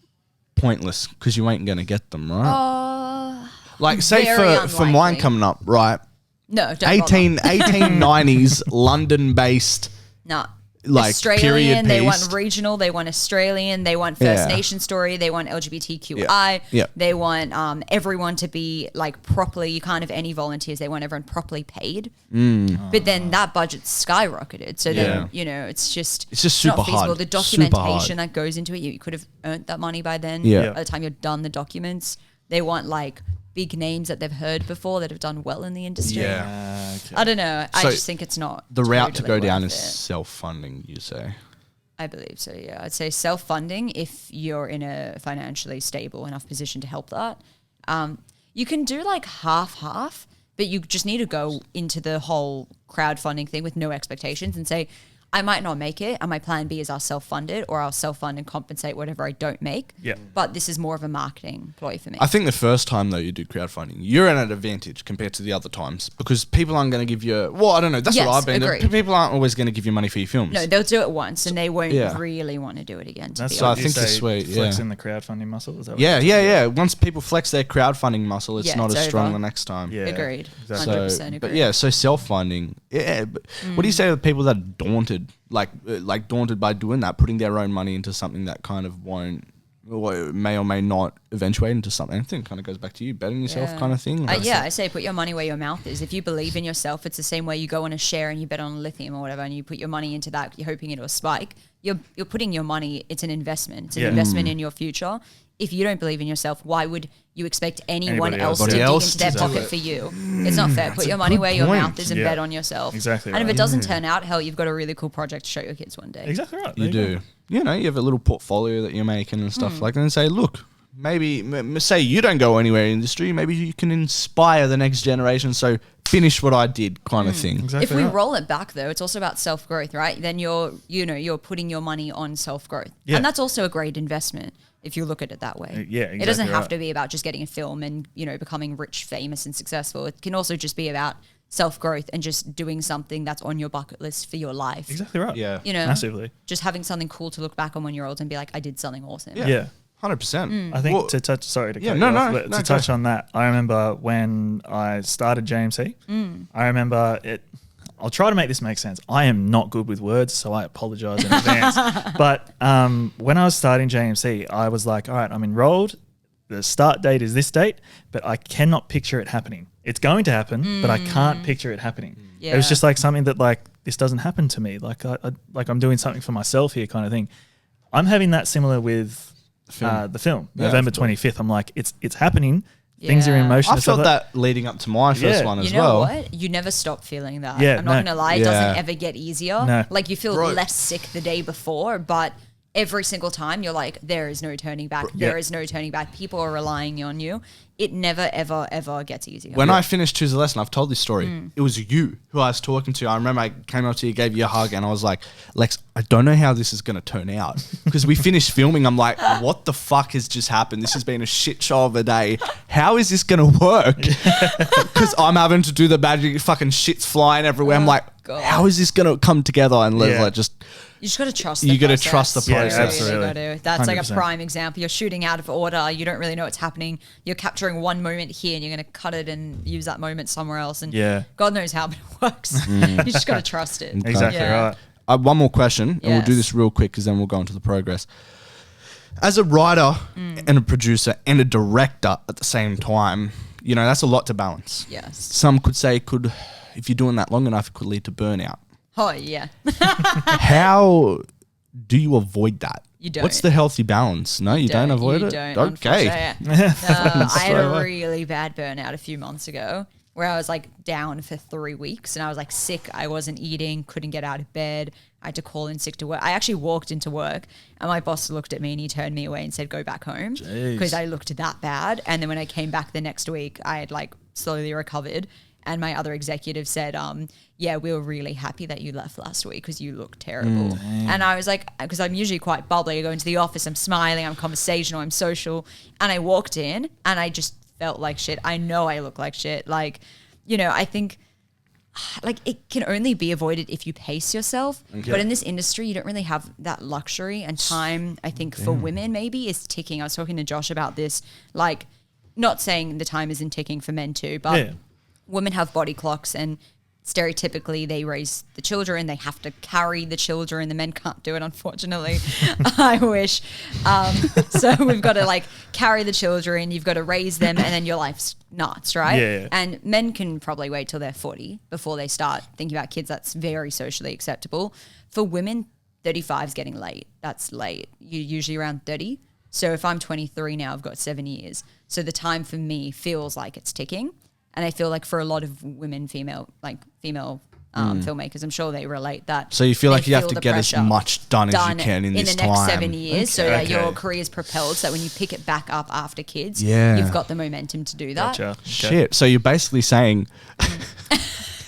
pointless because you ain't going to get them, right? Like, say very for mine unlikely. coming up, right? No, don't bother. 1890s London-based No. like Australian, period they want pieced. regional, they want Australian, they want First Yeah. Nation story, they want LGBTQI, Yeah. they want everyone to be like properly, you can't have any volunteers, they want everyone properly paid. But then that budget's skyrocketed. So then, it's just super not feasible. hard. The Super hard. documentation that goes into it, you could have earned that money by then. Yeah. By the time you're done the documents, they want like big names that they've heard before that have done well in the industry. Yeah. Okay. I don't know. I So just think it's not The route to totally go down worth is it. self-funding, you say? I believe so, yeah. I'd say self-funding if you're in a financially stable enough position to help that. You can do like half-half, but you just need to go into the whole crowdfunding thing with no expectations and say, I might not make it, and my plan B is I'll self-fund it, or I'll self-fund and compensate whatever I don't make. Yeah. But this is more of a marketing ploy for me. I think the first time though you do crowdfunding, you're at an advantage compared to the other times because people aren't going to give you. Well, I don't know. That's Yes, what I've been. agreed. People aren't always going to give you money for your films. No, they'll do it once, and they won't Yeah. really want to do it again. To That's be So I what you honest. think it's say, sweet, yeah. Flexing the crowdfunding muscle. Is that what Yeah, you're yeah, talking yeah. Once people flex their crowdfunding muscle, it's Yeah, not it's as strong over. the next time. about? Yeah. Agreed. Exactly. So, 100% agree. but yeah, so self-funding. Yeah. But What do you say to the people that are daunted, like daunted by doing that, putting their own money into something that kind of won't, or may not eventuate into something? I think it kind of goes back to you betting yourself kind of thing. Like, I say put your money where your mouth is. If you believe in yourself, it's the same way you go on a share and you bet on lithium or whatever, and you put your money into that, you're hoping it'll spike. You're putting your money. It's an investment. It's an Yeah. investment in your future. If you don't believe in yourself, why would you expect anyone Anybody else else to to dig do into it. their To do pocket it. for you? It's not fair. Put your money good where your point. mouth is and Yeah. bet on yourself. Exactly And if right. it doesn't turn out, hell, you've got a really cool project to show your kids one day. Exactly right. You There do. go. You know, you have a little portfolio that you're making and Hmm. stuff like that, and say, look, maybe say you don't go anywhere in the industry, maybe you can inspire the next generation. So finish what I did, kind of thing. Exactly If we right. roll it back though, it's also about self-growth, right? Then you're putting your money on self-growth. Yeah. And that's also a great investment if you look at it that way. Yeah, It doesn't exactly have right. to be about just getting a film and, becoming rich, famous and successful. It can also just be about self-growth and just doing something that's on your bucket list for your life. Exactly right. Yeah. Massively. Just having something cool to look back on when you're old and be like, I did something awesome. Yeah. 100%. I think Well, to touch. Sorry to yeah, cut no, you no, off, but no, to go. touch on that, I remember when I started JMC. I remember it. I'll try to make this make sense. I am not good with words, so I apologize in advance. But when I was starting JMC, I was like, all right, I'm enrolled. The start date is this date, but I cannot picture it happening. It's going to happen, but I can't picture it happening. It was Yeah. just like something that like this doesn't happen to me. Like I'm doing something for myself here, kind of thing. I'm having that similar with the film. Yeah, November for sure. 25th. I'm like, it's happening. Things are in Yeah. motion. I and stuff felt like that leading up to my first Yeah. one as You know well. what? You never stop feeling that. Yeah, I'm not no. going to lie. It Yeah. doesn't ever get easier. No. Like you feel Bro. less sick the day before, but every single time you're like, there is no turning back. Yeah. There is no turning back. People are relying on you. It never, ever, ever gets easier. When I finished Choose a Lesson, I've told this story. Mm. It was you who I was talking to. I remember I came up to you, gave you a hug, and I was like, Lex, I don't know how this is going to turn out. Because we finished filming. I'm like, what the fuck has just happened? This has been a shit show of a day. How is this going to work? Because I'm having to do the magic, fucking shit's flying everywhere. I'm like, God. how is this going to come together? And Leslie Yeah. just... You just got to trust You the gotta process. trust the Yeah, process. absolutely. You gotta. That's like a 100%. prime example. You're shooting out of order. You don't really know what's happening. You're capturing one moment here and you're going to cut it and use that moment somewhere else. And Yeah. God knows how it works. You just got to trust it. Exactly Yeah. right. One more question, and we'll do Yes. this real quick because then we'll go into the progress. As a writer and a producer and a director at the same time, that's a lot to balance. Yes. Some could say if you're doing that long enough, it could lead to burnout. Oh, yeah. How do you avoid that? You don't. What's the healthy balance? No, you don't avoid you it? Don't, Okay. I had a So- really bad burnout a few months ago where I was like down for 3 weeks and I was like sick. I wasn't eating, couldn't get out of bed. I had to call in sick to work. I actually walked into work and my boss looked at me and he turned me away and said, go back home because I looked that bad. And then when I came back the next week, I had like slowly recovered. And my other executive said, yeah, we were really happy that you left last week because you looked terrible. And I was like, because I'm usually quite bubbly. I go into the office, I'm smiling, I'm conversational, I'm social. And I walked in and I just felt like shit. I know I look like shit. Like, I think like it can only be avoided if you pace yourself. But in this industry, you don't really have that luxury and time. I think for women maybe is ticking. I was talking to Josh about this, like not saying the time isn't ticking for men too, but Yeah. women have body clocks and stereotypically they raise the children, they have to carry the children, the men can't do it, unfortunately. I wish. So we've got to like carry the children, you've got to raise them, and then your life's nuts, right? Yeah. And men can probably wait till they're 40 before they start thinking about kids. That's very socially acceptable. For women, 35 is getting late. That's late. You're usually around 30. So if I'm 23 now, I've got 7 years. So the time for me feels like it's ticking. And I feel like for a lot of women, female filmmakers, I'm sure they relate that. So you feel like you have to the get as pressure much done as you can in this the next time. 7 years, so that your career is propelled. So that when you pick it back up after kids, you've got the momentum to do that. Gotcha. Okay. Shit. So you're basically saying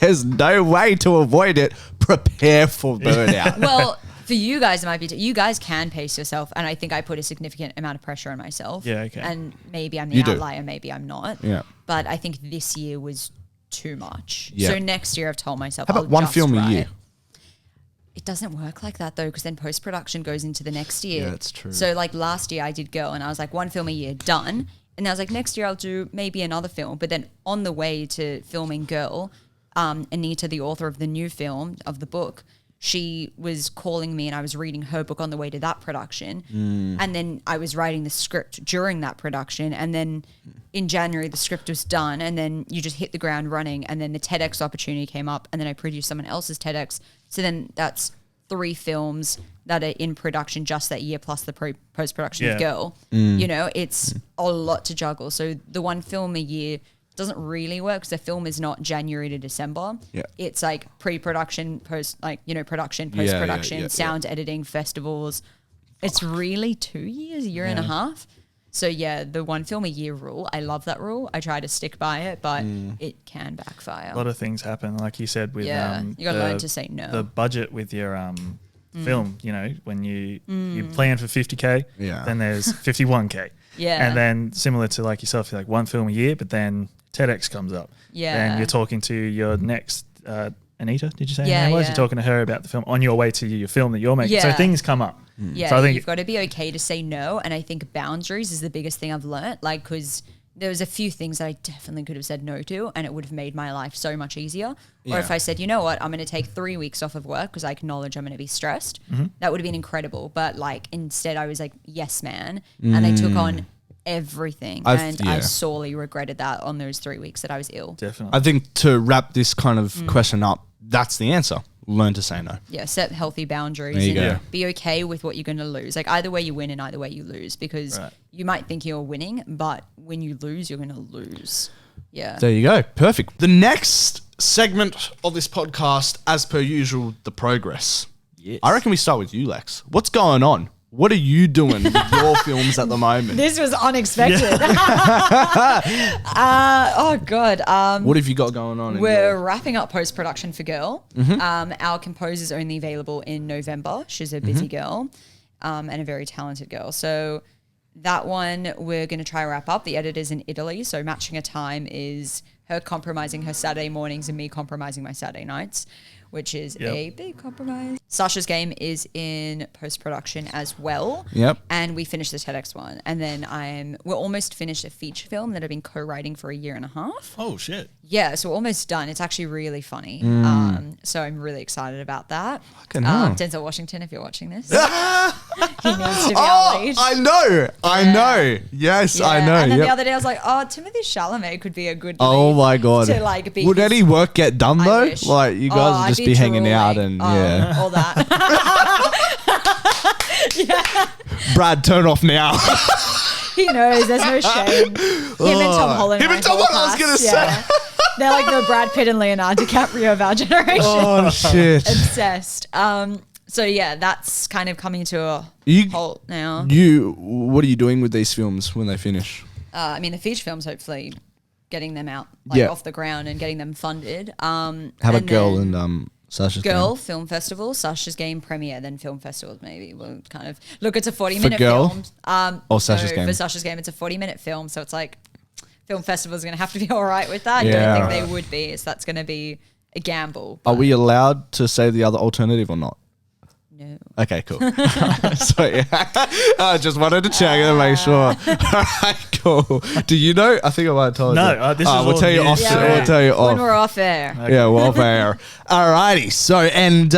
there's no way to avoid it. Prepare for burnout. Well, for you guys, it might be you guys can pace yourself, and I think I put a significant amount of pressure on myself. Yeah, okay. And maybe I'm the outlier, maybe I'm not. Yeah. But I think this year was too much. Yeah. So next year, I've told myself, How about I'll one just film a write. year? It doesn't work like that though, because then post-production goes into the next year. Yeah, that's true. So like last year I did Girl, and I was like, one film a year, done. And I was like, next year I'll do maybe another film. But then on the way to filming Girl, Anita, the author of the new film, of the book, she was calling me and I was reading her book on the way to that production. And then I was writing the script during that production. And then in January, the script was done. And then you just hit the ground running. And then the TEDx opportunity came up. And then I produced someone else's TEDx. So then that's 3 films that are in production just that year, plus the post-production of Girl. You know, it's a lot to juggle. So the one film a year doesn't really work, because the film is not January to December. Yeah. It's like pre-production, production, post-production, sound editing, festivals. It's really 2 years, a year and a half. So yeah, the one film a year rule, I love that rule. I try to stick by it, but it can backfire. A lot of things happen, like you said, with you got to learn to say no. The budget with your film, you know, when you plan for 50K, then there's 51K. Yeah. And then similar to like yourself, you're like one film a year, but then TEDx comes up. Yeah. And you're talking to your next Anita, did you say her Yeah, name was? yeah. You're talking to her about the film on your way to your film that you're making. So Yeah. things come up. Yeah, So I think you've got to be okay to say no. And I think boundaries is the biggest thing I've learnt. Like, because there was a few things that I definitely could have said no to, and it would have made my life so much easier. Yeah. Or if I said, you know what, I'm going to take 3 weeks off of work because I acknowledge I'm going to be stressed, that would have been incredible. But like, instead I was like, yes, man. And I took on everything. I sorely regretted that on those 3 weeks that I was ill. definitely. I think to wrap this kind of question up, that's the answer. Learn to say no. Yeah, set healthy boundaries There you and go. be okay with what you're going to lose. Like either way you win and either way you lose, because Right. you might think you're winning, but when you lose, you're going to lose. Yeah. There you go. Perfect. The next segment of this podcast, as per usual, the progress. Yes. I reckon we start with you, Lex. What's going on? What are you doing with your films at the moment? This was unexpected. Oh God. What have you got going on? We're wrapping up post-production for Girl. Our composer's only available in November. She's a busy girl and a very talented girl. So that one we're going to try wrap up. The editor's in Italy, so matching a time is her compromising her Saturday mornings and me compromising my Saturday nights, which is a big compromise. Sasha's Game is in post-production as well. Yep. And we finished the TEDx one. And then we're almost finished a feature film that I've been co-writing for a year and a half. Oh, shit. Yeah, so we're almost done. It's actually really funny. So I'm really excited about that. Fucking hell. Denzel Washington, if you're watching this. He needs to be our lead. I know. Yes, I know. And then Yep. the other day I was like, oh, Timothy Chalamet could be a good lead. Oh my God. To like be Would his- any work get done I though? wish. Like you guys I'd would just be hanging out drooling. and all that. Brad, turn off now. He knows. There's no shame. Him and Tom Holland. Him and Tom Holland, I was gonna say. They're like the Brad Pitt and Leonardo DiCaprio of our generation. Oh shit. Obsessed. So yeah, that's kind of coming to a halt now. What are you doing with these films when they finish? I mean, the feature films, hopefully getting them out off the ground and getting them funded. How about Girl then and Sasha's Girl Game? Film Festival, Sasha's Game premiere, then film festivals maybe. We'll kind of look. It's a 40-minute Girl? film. Or Sasha's no, Game? For Sasha's Game, it's a 40-minute film, so it's like film festivals are going to have to be all right with that. Yeah. I don't think they would be. So that's going to be a gamble. Are but we allowed to say the other alternative or not? No. Okay, cool. Sweet. I just wanted to check and make sure. All right, cool. Do you know? I think I might have told you. No, this is we'll all tell you news. off. Yeah, We'll tell you when off. we're off air. Yeah, well, fair. Alrighty. So, and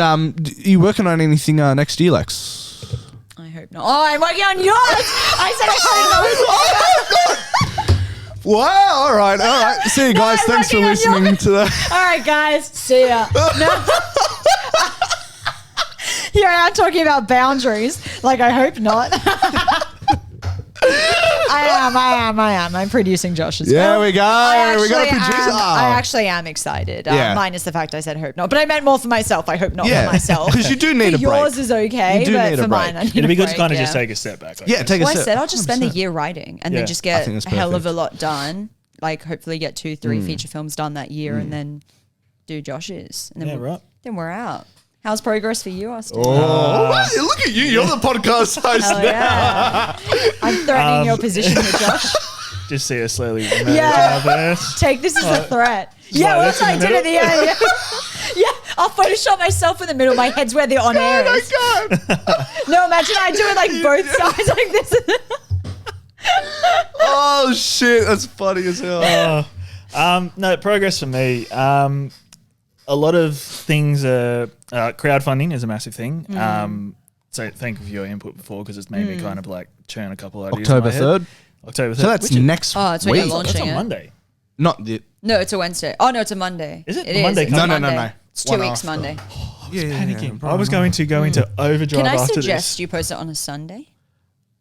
you working on anything next year, Lex? I hope not. Oh, I'm working on yours. I said I hope not. Wow. All right. See you guys. I'm Thanks for working on listening yours. to that. All right, guys. See ya. No. Here I am talking about boundaries. Like, I hope not. I am. I'm producing Josh's There film. we go. We got a producer. I actually am excited. Yeah. Minus the fact I said hope not. But I meant more for myself. I hope not Yeah. for myself. Because you do need For a break. yours is okay, You do but need a for mine, break. I need It'd a be good break, to kind of yeah. just take a step back. I Yeah, guess. take a Well, I sip. said I'll just spend the year writing and Yeah. then just I get think that's a hell of perfect. a lot done. Like, hopefully get 2-3 feature films done that year and then do Josh's. And then Yeah, right. Then we're out. How's progress for you, Austin? Oh, look at you. You're the podcast host Hell now. yeah. I'm threatening your position here, Josh. Just see us slowly. Yeah. Take this as a threat. Yeah, Right, that's what I that's in did the at the end. Yeah. I'll Photoshop myself in the middle. My head's where the on air is. No, imagine I do it like both sides like this. Oh, shit. That's funny as hell. No, progress for me. A lot of things are crowdfunding is a massive thing. So thank you for your input before because it's made me kind of like churn a couple ideas. October in my head. 3rd. October 3rd. So that's which is- next Oh, it's when you're week. launching. that's on it. Monday. Not the. No, it's a Wednesday. Oh, no, it's a Monday. Is it? It Monday It's coming? a No. Monday. It's 2 One weeks after. Monday. Panicking. I was going to go into overdrive Can I after suggest this. you post it on a Sunday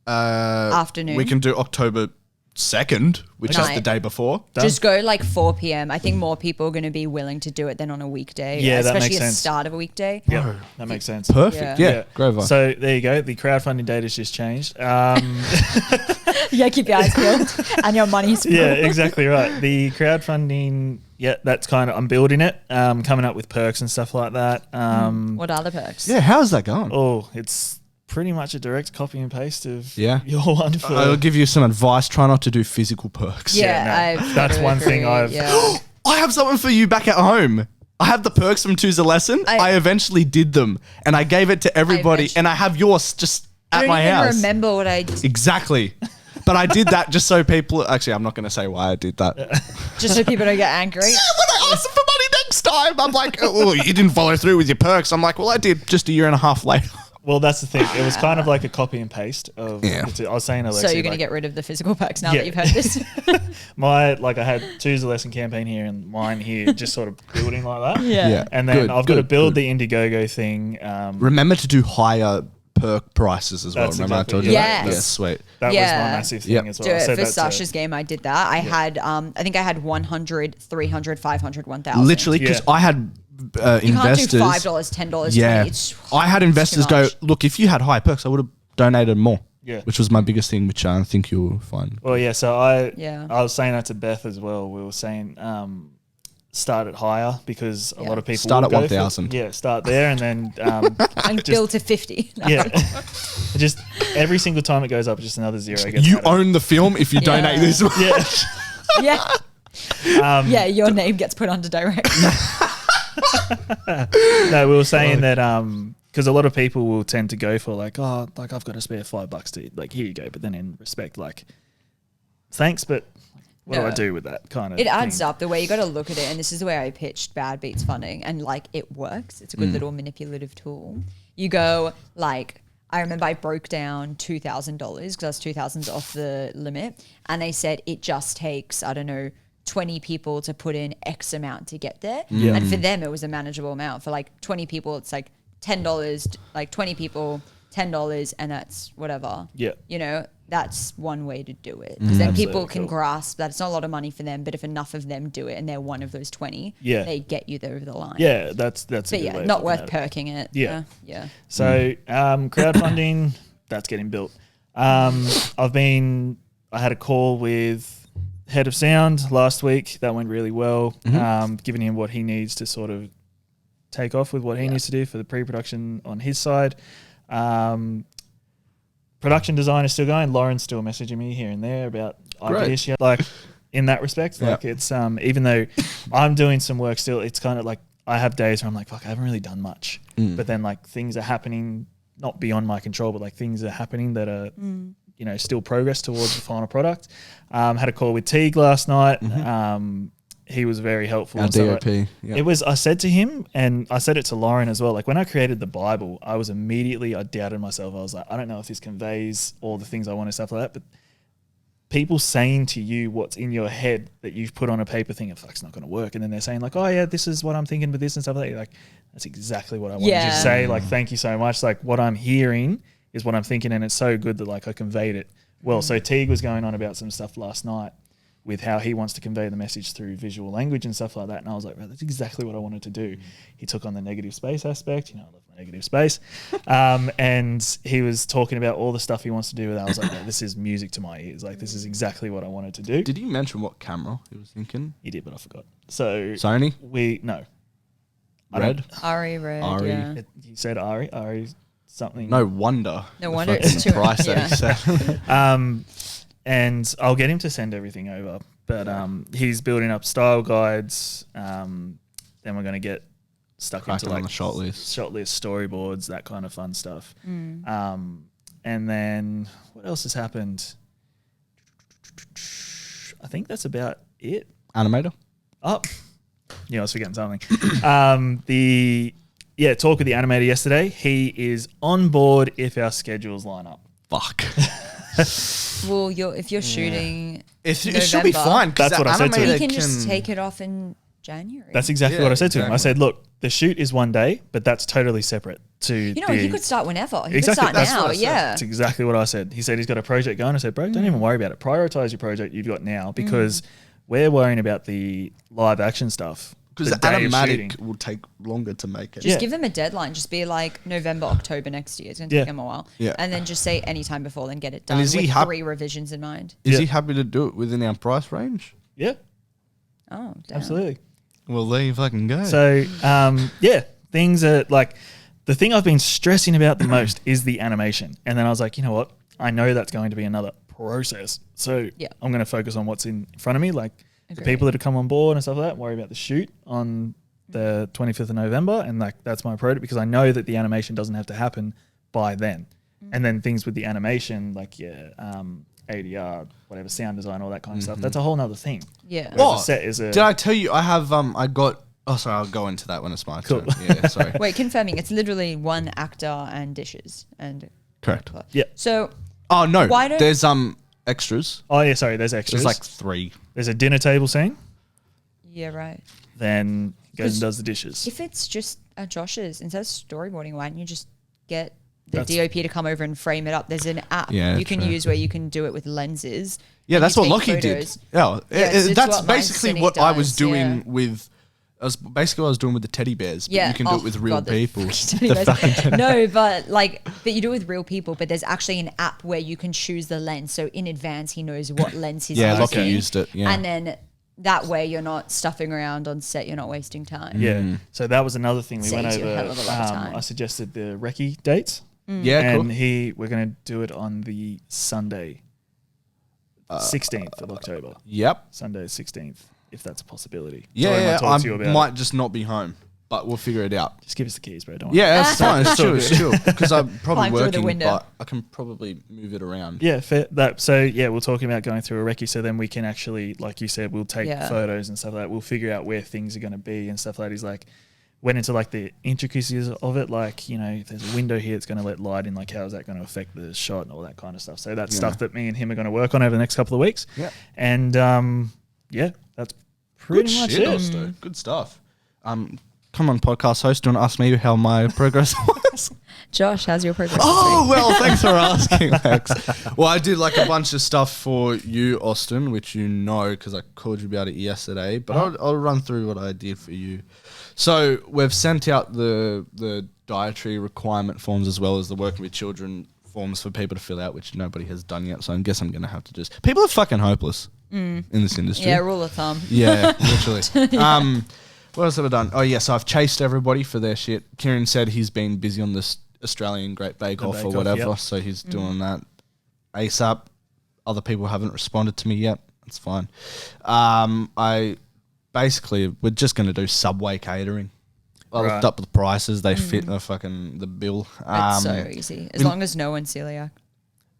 Afternoon. afternoon? We can do October 2nd, which is Night. the day before. Done. Just go like 4 p.m. I think more people are going to be willing to do it than on a weekday. Yeah, that especially makes at the sense. start of a weekday. Yeah, that makes sense. Perfect. Yeah. Yeah. Grover. So there you go. The crowdfunding date has just changed. Yeah, keep your eyes peeled and your money's peeled. Yeah, exactly right. The crowdfunding, yeah, that's kind of, I'm building it, coming up with perks and stuff like that. What are the perks? yeah, how's that going? Oh, it's pretty much a direct copy and paste of Yeah. your one for. I'll give you some advice. Try not to do physical perks. Yeah, no, I've that's gotta one thing agree, I've- Yeah. I have something for you back at home. I have the perks from Choose a Lesson. I eventually did them and I gave it to everybody eventually- and I have yours just I at don't my even house. remember what I did, Exactly. But I did that just so people. Actually, I'm not going to say why I did that. just so people don't get angry. When I asked them for money next time, I'm like, oh, you didn't follow through with your perks. I'm like, well, I did just a year and a half later. Well, that's the thing. It was kind of like a copy and paste of. Yeah. I was saying, Alexi, So you're going to like, get rid of the physical perks now Yeah. that you've heard this? I had Choose a Lesson campaign here and mine here, just sort of building like that. Yeah. And then Good, I've got to good, build good. the Indiegogo thing. Remember to do higher perk prices as well. That's Remember exactly I told you it. that? Yes. Yeah, sweet. That Yeah. was my massive thing Yep. as well. Do I it said for that to- Sasha's game. I did that. I had, I think I had 100, 300, 500, 1,000. Literally, because Yeah. I had You can't investors. do $5, $10, Yeah. $20. It's I had too investors go, much. look, if you had high perks, I would have donated more. Yeah. Which was my biggest thing, which I think you'll find. Well, yeah. So I Yeah. was saying that to Beth as well. We were saying start it higher because a Yeah. lot of people Start will at go for- 1,000. Yeah, start there and then And build to 50. No. yeah, just every single time it goes up, just another zero. Gets You added. own the film if you Yeah. donate this much. Yeah. Yeah. Yeah, your name gets put under direct. No, we were saying that because a lot of people will tend to go for like, oh, like I've got to spare $5 to like here you go, but then in respect like, thanks, but what do I Yeah. do with that kind of? It adds thing? up the way you got to look at it. And this is the way I pitched Bad Beats Funding. And like it works. It's a good little manipulative tool. You go like, I remember I broke down $2,000 because that's $2,000 off the limit. And they said it just takes, I don't know, 20 people to put in X amount to get there. Yeah. And for them, it was a manageable amount. For like 20 people, it's like $10, like 20 people, $10, and that's whatever. Yeah. You know, that's one way to do it. Because then people Absolutely can cool. grasp that it's not a lot of money for them, but if enough of them do it and they're one of those 20, Yeah. they get you over the line. Yeah, that's a But good way yeah, of not looking worth at it. perking it. Yeah. Yeah. So crowdfunding, that's getting built. I had a call with head of sound last week. That went really well. Giving him what he needs to sort of take off with what he needs to do for the pre-production on his side. Production design is still going. Lauren's still messaging me here and there about Great. ideas. Like in that respect, like it's even though I'm doing some work still, it's kind of like I have days where I'm like, fuck, I haven't really done much. But then like things are happening not beyond my control, but like things are happening that are, you know, still progress towards the final product. Had a call with Teague last night. He was very helpful. Our and stuff DOP. like- Yeah. It was, I said to him, and I said it to Lauren as well, like when I created the Bible, I doubted myself. I was like, I don't know if this conveys all the things I want and stuff like that, but people saying to you what's in your head that you've put on a paper thing, it's not going to work. And then they're saying like, oh yeah, this is what I'm thinking with this and stuff like that. You're like, that's exactly what I wanted you to say. Like, thank you so much. Like what I'm hearing is what I'm thinking. And it's so good that like I conveyed it well. So Teague was going on about some stuff last night with how he wants to convey the message through visual language and stuff like that. And I was like, that's exactly what I wanted to do. He took on the negative space aspect. You know, I love my negative space. And he was talking about all the stuff he wants to do with that. I was like, this is music to my ears. Like, this is exactly what I wanted to do. Did he mention what camera he was thinking? He did, but I forgot. So Sony? No. Red? Ari Red. Ari. Yeah. He said Ari something. No wonder. No The wonder fucking it's too price much, that he said. And I'll get him to send everything over. But he's building up style guides. Then we're going to get stuck Cracking into on like the shot list. storyboards, that kind of fun stuff. And then what else has happened? I think that's about it. Animator? Oh, yeah, I was forgetting something. Talk with the animator yesterday. He is on board if our schedules line up. Fuck. Well, if you're shooting, It should be November, fine. 'cause That's the what I said to him. animator he can just take it off in January. That's exactly Yeah, what I said to him. I exactly. said, look, the shoot is one day, but that's totally separate to You know, he could start whenever. He Exactly, could that's start what now. I said. Yeah. That's exactly what I said. He said he's got a project going. I said, bro, don't even worry about it. Prioritize your project you've got now because we're worrying about the live action stuff. Because the day of shooting. animatic will take longer to make it. Just give him a deadline. Just be like November, October next year. It's going to take him a while. Yeah. And then just say any time before, then get it done And is he with 3 revisions in mind. Is Yeah. he happy to do it within our price range? Yeah, Oh, damn. absolutely. Well, there you fucking go. So, things are like the thing I've been stressing about the most is the animation. And then I was like, you know what? I know that's going to be another process. So I'm going to focus on what's in front of me, like the people that have come on board and stuff like that. Worry about the shoot on the 25th of November. And like, that's my project because I know that the animation doesn't have to happen by then. And then things with the animation, like, ADR, whatever, sound design, all that kind of stuff. That's a whole nother thing. Yeah. Whereas a set is did I tell you I have I got sorry, I'll go into that when it's my turn. Yeah, sorry. Wait, confirming. It's literally one actor and dishes. And Correct. Yeah. So, Oh no. Why don't- There's extras. Oh, yeah, sorry, there's extras. There's like 3. There's a dinner table scene, yeah, right. then goes 'Cause and does the dishes. If it's just at Josh's, instead of storyboarding, why don't you just get the That's- DOP to come over and frame it up? There's an app Yeah, you can true. use where you can do it with lenses. Yeah, and that's you what take Lockie did. photos. Yeah, it's that's what my basically cine what I was does, doing yeah. with. Basically what I was doing with the teddy bears. But Yeah, you can do it with real God, the people. fucking teddy The bears. fucking teddy- No, but you do it with real people. But there's actually an app where you can choose the lens, so in advance he knows what lens he's Yeah, using. Lockie used it. Yeah. And then that way you're not stuffing around on set. You're not wasting time. Yeah. So that was another thing we went Saves you a over. hell of a lot of time. I suggested the recce dates. yeah, cool. And we're going to do it on the Sunday, 16th of October. Yep. Sunday 16th, if that's a possibility. Yeah, Sorry, yeah, I talked to you I about it. might just not be home, but we'll figure it out. Just give us the keys, bro. Don't worry. Yeah, that's fine. It's chill. It's chill. Because I'm probably Climb through the working, window. but I can probably move it around. Yeah, fair. We're talking about going through a recce, so then we can actually, like you said, we'll take photos and stuff like that. We'll figure out where things are going to be and stuff like that. He's like, went into like the intricacies of it, like, you know, if there's a window here, it's going to let light in, like how is that going to affect the shot and all that kind of stuff. So that's stuff that me and him are going to work on over the next couple of weeks. Yeah. And that's pretty much it. Osto. Good stuff. Come on, podcast host, do you want to ask me how my progress was? Josh, how's your progress? Oh, well, thanks for asking, Lex. Well, I did like a bunch of stuff for you, Austin, which you know because I called you about it yesterday, but I'll run through what I did for you. So we've sent out the dietary requirement forms as well as the working with children forms for people to fill out, which nobody has done yet. So I guess I'm going to have to just... People are fucking hopeless in this industry. Yeah, rule of thumb. Yeah, literally. What else have I done? Oh, yeah, so I've chased everybody for their shit. Kieran said he's been busy on this Australian Great Bake Off or Bake Off, whatever, yep. so he's doing that ASAP. Other people haven't responded to me yet. That's fine. We're just going to do Subway catering. I looked Right. up the prices. They fit the bill. It's so easy. As long as no one's celiac.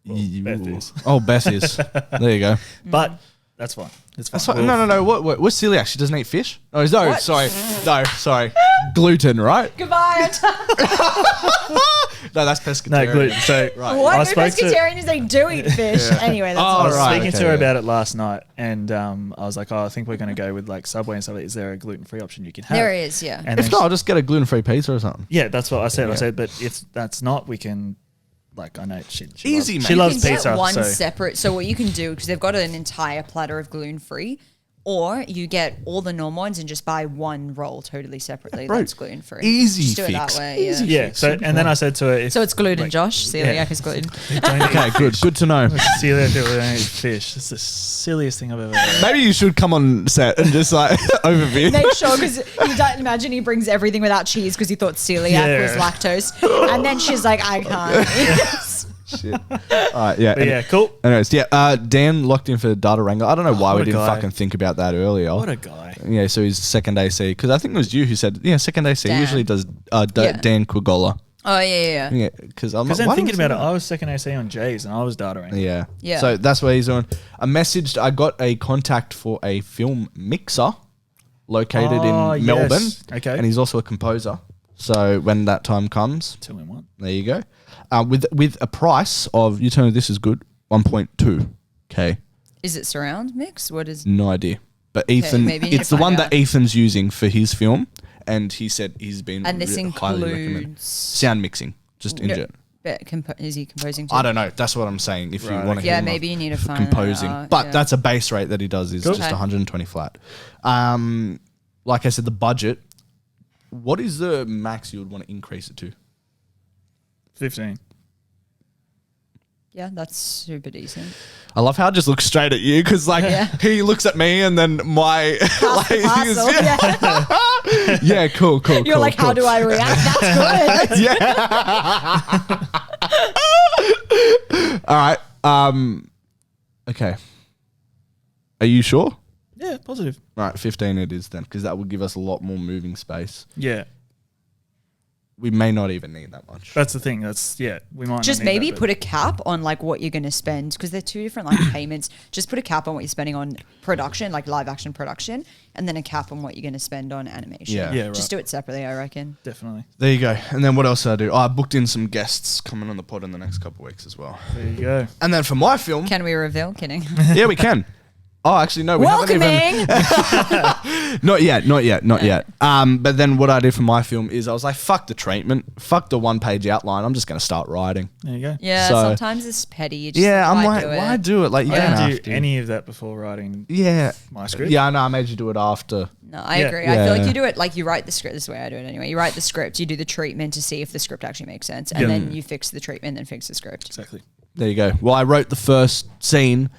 Beth is. Oh, Beth is. There you go. But that's fine. It's fine. That's fine. No. What's celiac? She doesn't eat fish? Oh, no, What? sorry. Gluten, right? Goodbye. No, that's pescatarian. No, gluten. So Right. What? I No spoke to- pescatarians, they do eat fish. Anyway, that's Oh, I was right, speaking okay, to her yeah. about it last night, and I was like, "Oh, I think we're going to go with like Subway and stuff. Is there a gluten-free option you can have?" There is, yeah. And If then not, I'll just get a gluten-free pizza or something. yeah, that's what I said. Yeah. I said, but if that's not, we can. Like I know she Easy, loves, mate. she You loves you can pizza. get one So separate. So what you can do, because they've got an entire platter of gluten free, or you get all the normal ones and just buy one roll totally separately. Bro, That's gluten free. easy Just do it fix. that way. Easy Yeah. yeah. So and then I said to her, if, So it's gluten, like, Josh. Celiac is gluten. Okay, good to know. Celiac don't eat fish. It's the silliest thing I've ever heard. Maybe you should come on set and just like overview. Make sure, because you don't imagine he brings everything without cheese because he thought celiac Yeah. was lactose, and then she's like, I can't. Shit. All right, yeah. But yeah, cool. Anyways, yeah. Dan locked in for data wrangler. I don't know why what we a didn't guy. fucking think about that earlier. What a guy. Yeah, so he's second AC because I think it was you who said second AC Dan. usually does Yeah. Dan Kugola. Oh yeah. Yeah, because I'm Because like, then why thinking don't about we it, I was second AC on Jay's and I was data ranking. Yeah. Yeah. So that's what he's doing. I got a contact for a film mixer located Oh, in yes. Melbourne. Okay. And he's also a composer. So when that time comes, 2 in 1. there you go. With a price of, you tell me this is good, 1.2K. Is it surround mix? What is? No idea. But Ethan, maybe you need it's to the one find that out. Ethan's using for his film. And he said he's been And this highly recommended. includes. Sound mixing, just in it. Is he composing? Too? I don't know. That's what I'm saying. If you Right, want to okay. Yeah, hit him maybe up you need to for find composing. that out, But yeah. that's a base rate that he does is Cool. just Okay. 120 flat. Like I said, the budget. What is the max you would want to increase it to? 15. Yeah, that's super decent. I love how I just look straight at you because like Yeah. he looks at me and then my Pass the parcel, yeah. yeah, cool. You're like, how do I react? That's good. Yeah. All right. Okay. Are you sure? Yeah, positive. All right, 15 it is then because that would give us a lot more moving space. Yeah. We may not even need that much. That's the thing. We might Just not need maybe that, put a cap on like what you're going to spend, because they're two different like payments. Just put a cap on what you're spending on production, like live action production, and then a cap on what you're going to spend on animation. Yeah. Yeah, right. Just do it separately, I reckon. Definitely. There you go. And then what else did I do? Oh, I booked in some guests coming on the pod in the next couple of weeks as well. There you go. And then for my film, Can we reveal? Kidding. yeah, we can. Oh, actually, no, we haven't even. Welcoming. Not yet. But then what I did for my film is I was like, fuck the treatment, fuck the 1-page outline. I'm just going to start writing. There you go. Yeah, So- sometimes it's petty. You just Yeah, I'm why like, do why it? do it? Like, you I don't didn't have do to. any of that before writing Yeah. my script. Yeah, I know. I made you do it after. No, I Yeah. agree. I feel like Yeah. you do it like you write the script. This is the way I do it anyway. You write the script, you do the treatment to see if the script actually makes sense, and Yeah. then you fix the treatment, then fix the script. Exactly. There you go. Well, I wrote the first scene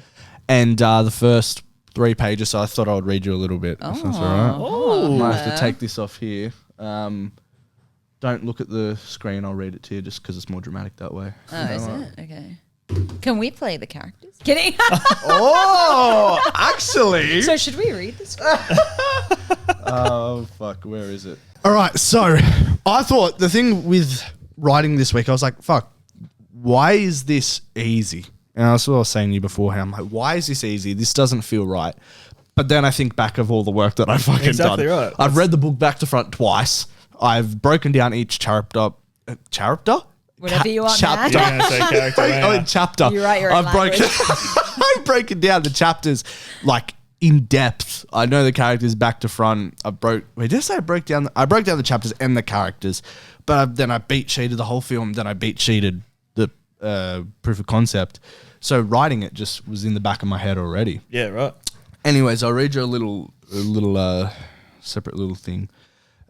and the first 3 pages, so I thought I would read you a little bit. If that's all right. Oh. I might have to take this off here. Don't look at the screen. I'll read it to you just because it's more dramatic that way. Oh, is it? Okay. Can we play the characters? Kidding. Oh, actually. So should we read this? Oh, fuck. Where is it? All right. So I thought the thing with writing this week, I was like, fuck, why is this easy? And that's what I was saying to you beforehand. I'm like, why is this easy? This doesn't feel right. But then I think back of all the work that I've fucking Exactly done. right. I've read the book back to front twice. I've broken down each chapter. Chapter? Whatever you want, man. You're going to say character. Oh, man. chapter. You write your own I've broken. language. I've broken down the chapters like in depth. I know the characters back to front. Wait, did I say I broke down? I broke down the chapters and the characters, but then I beat sheeted the whole film. Then I beat sheeted the proof of concept. So writing it just was in the back of my head already. Yeah, right. Anyways, I'll read you a little separate little thing.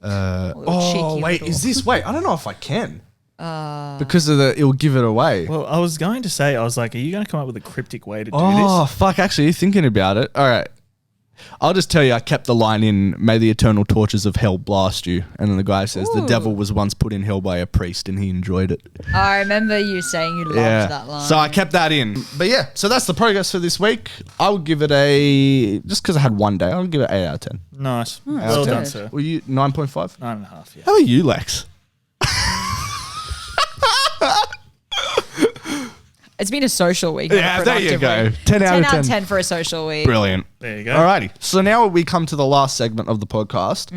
cheeky Wait, little- is this? Wait, I don't know if I can. Because of it'll give it away. Well, I was going to say, I was like, are you going to come up with a cryptic way to do Oh, this? fuck. Actually, thinking about it. All right. I'll just tell you, I kept the line in, may the eternal tortures of hell blast you. And then the guy says, the Ooh. devil was once put in hell by a priest and he enjoyed it. I remember you saying you loved that line. So I kept that in. But yeah, so that's the progress for this week. I would give it just because I had one day, I'll give it 8 out of 10. Nice. Oh, Well that's done, good. sir. Were you 9.5? 9.5, yeah. How are you, Lex? It's been a social week. not a Yeah, there you productive go. week. 10 out of 10. 10 for a social week. Brilliant. There you go. Alrighty. So now we come to the last segment of the podcast.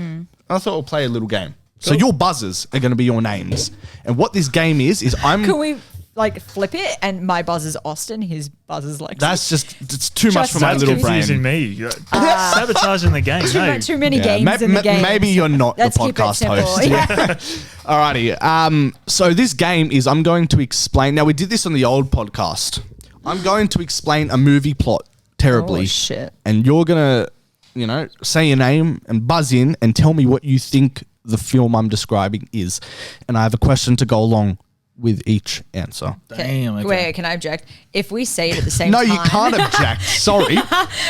I thought we'll play a little game. So your buzzers are going to be your names. And what this game is I'm... Can we like flip it? And my buzz is Austin. His buzz is Lexee. That's it's too much Just for my that's little Confusing brain. me. You're sabotaging the game. No. too many Yeah, games in the game. Maybe you're not Let's the keep it podcast simple. host. Yeah. Alrighty. So this game is I'm going to explain. Now we did this on the old podcast. I'm going to explain a movie plot terribly. Oh, shit. And you're gonna, say your name and buzz in and tell me what you think the film I'm describing is. And I have a question to go along with each answer. Damn. Okay. Wait, can I object? If we say it at the same No, time. you can't object. Sorry.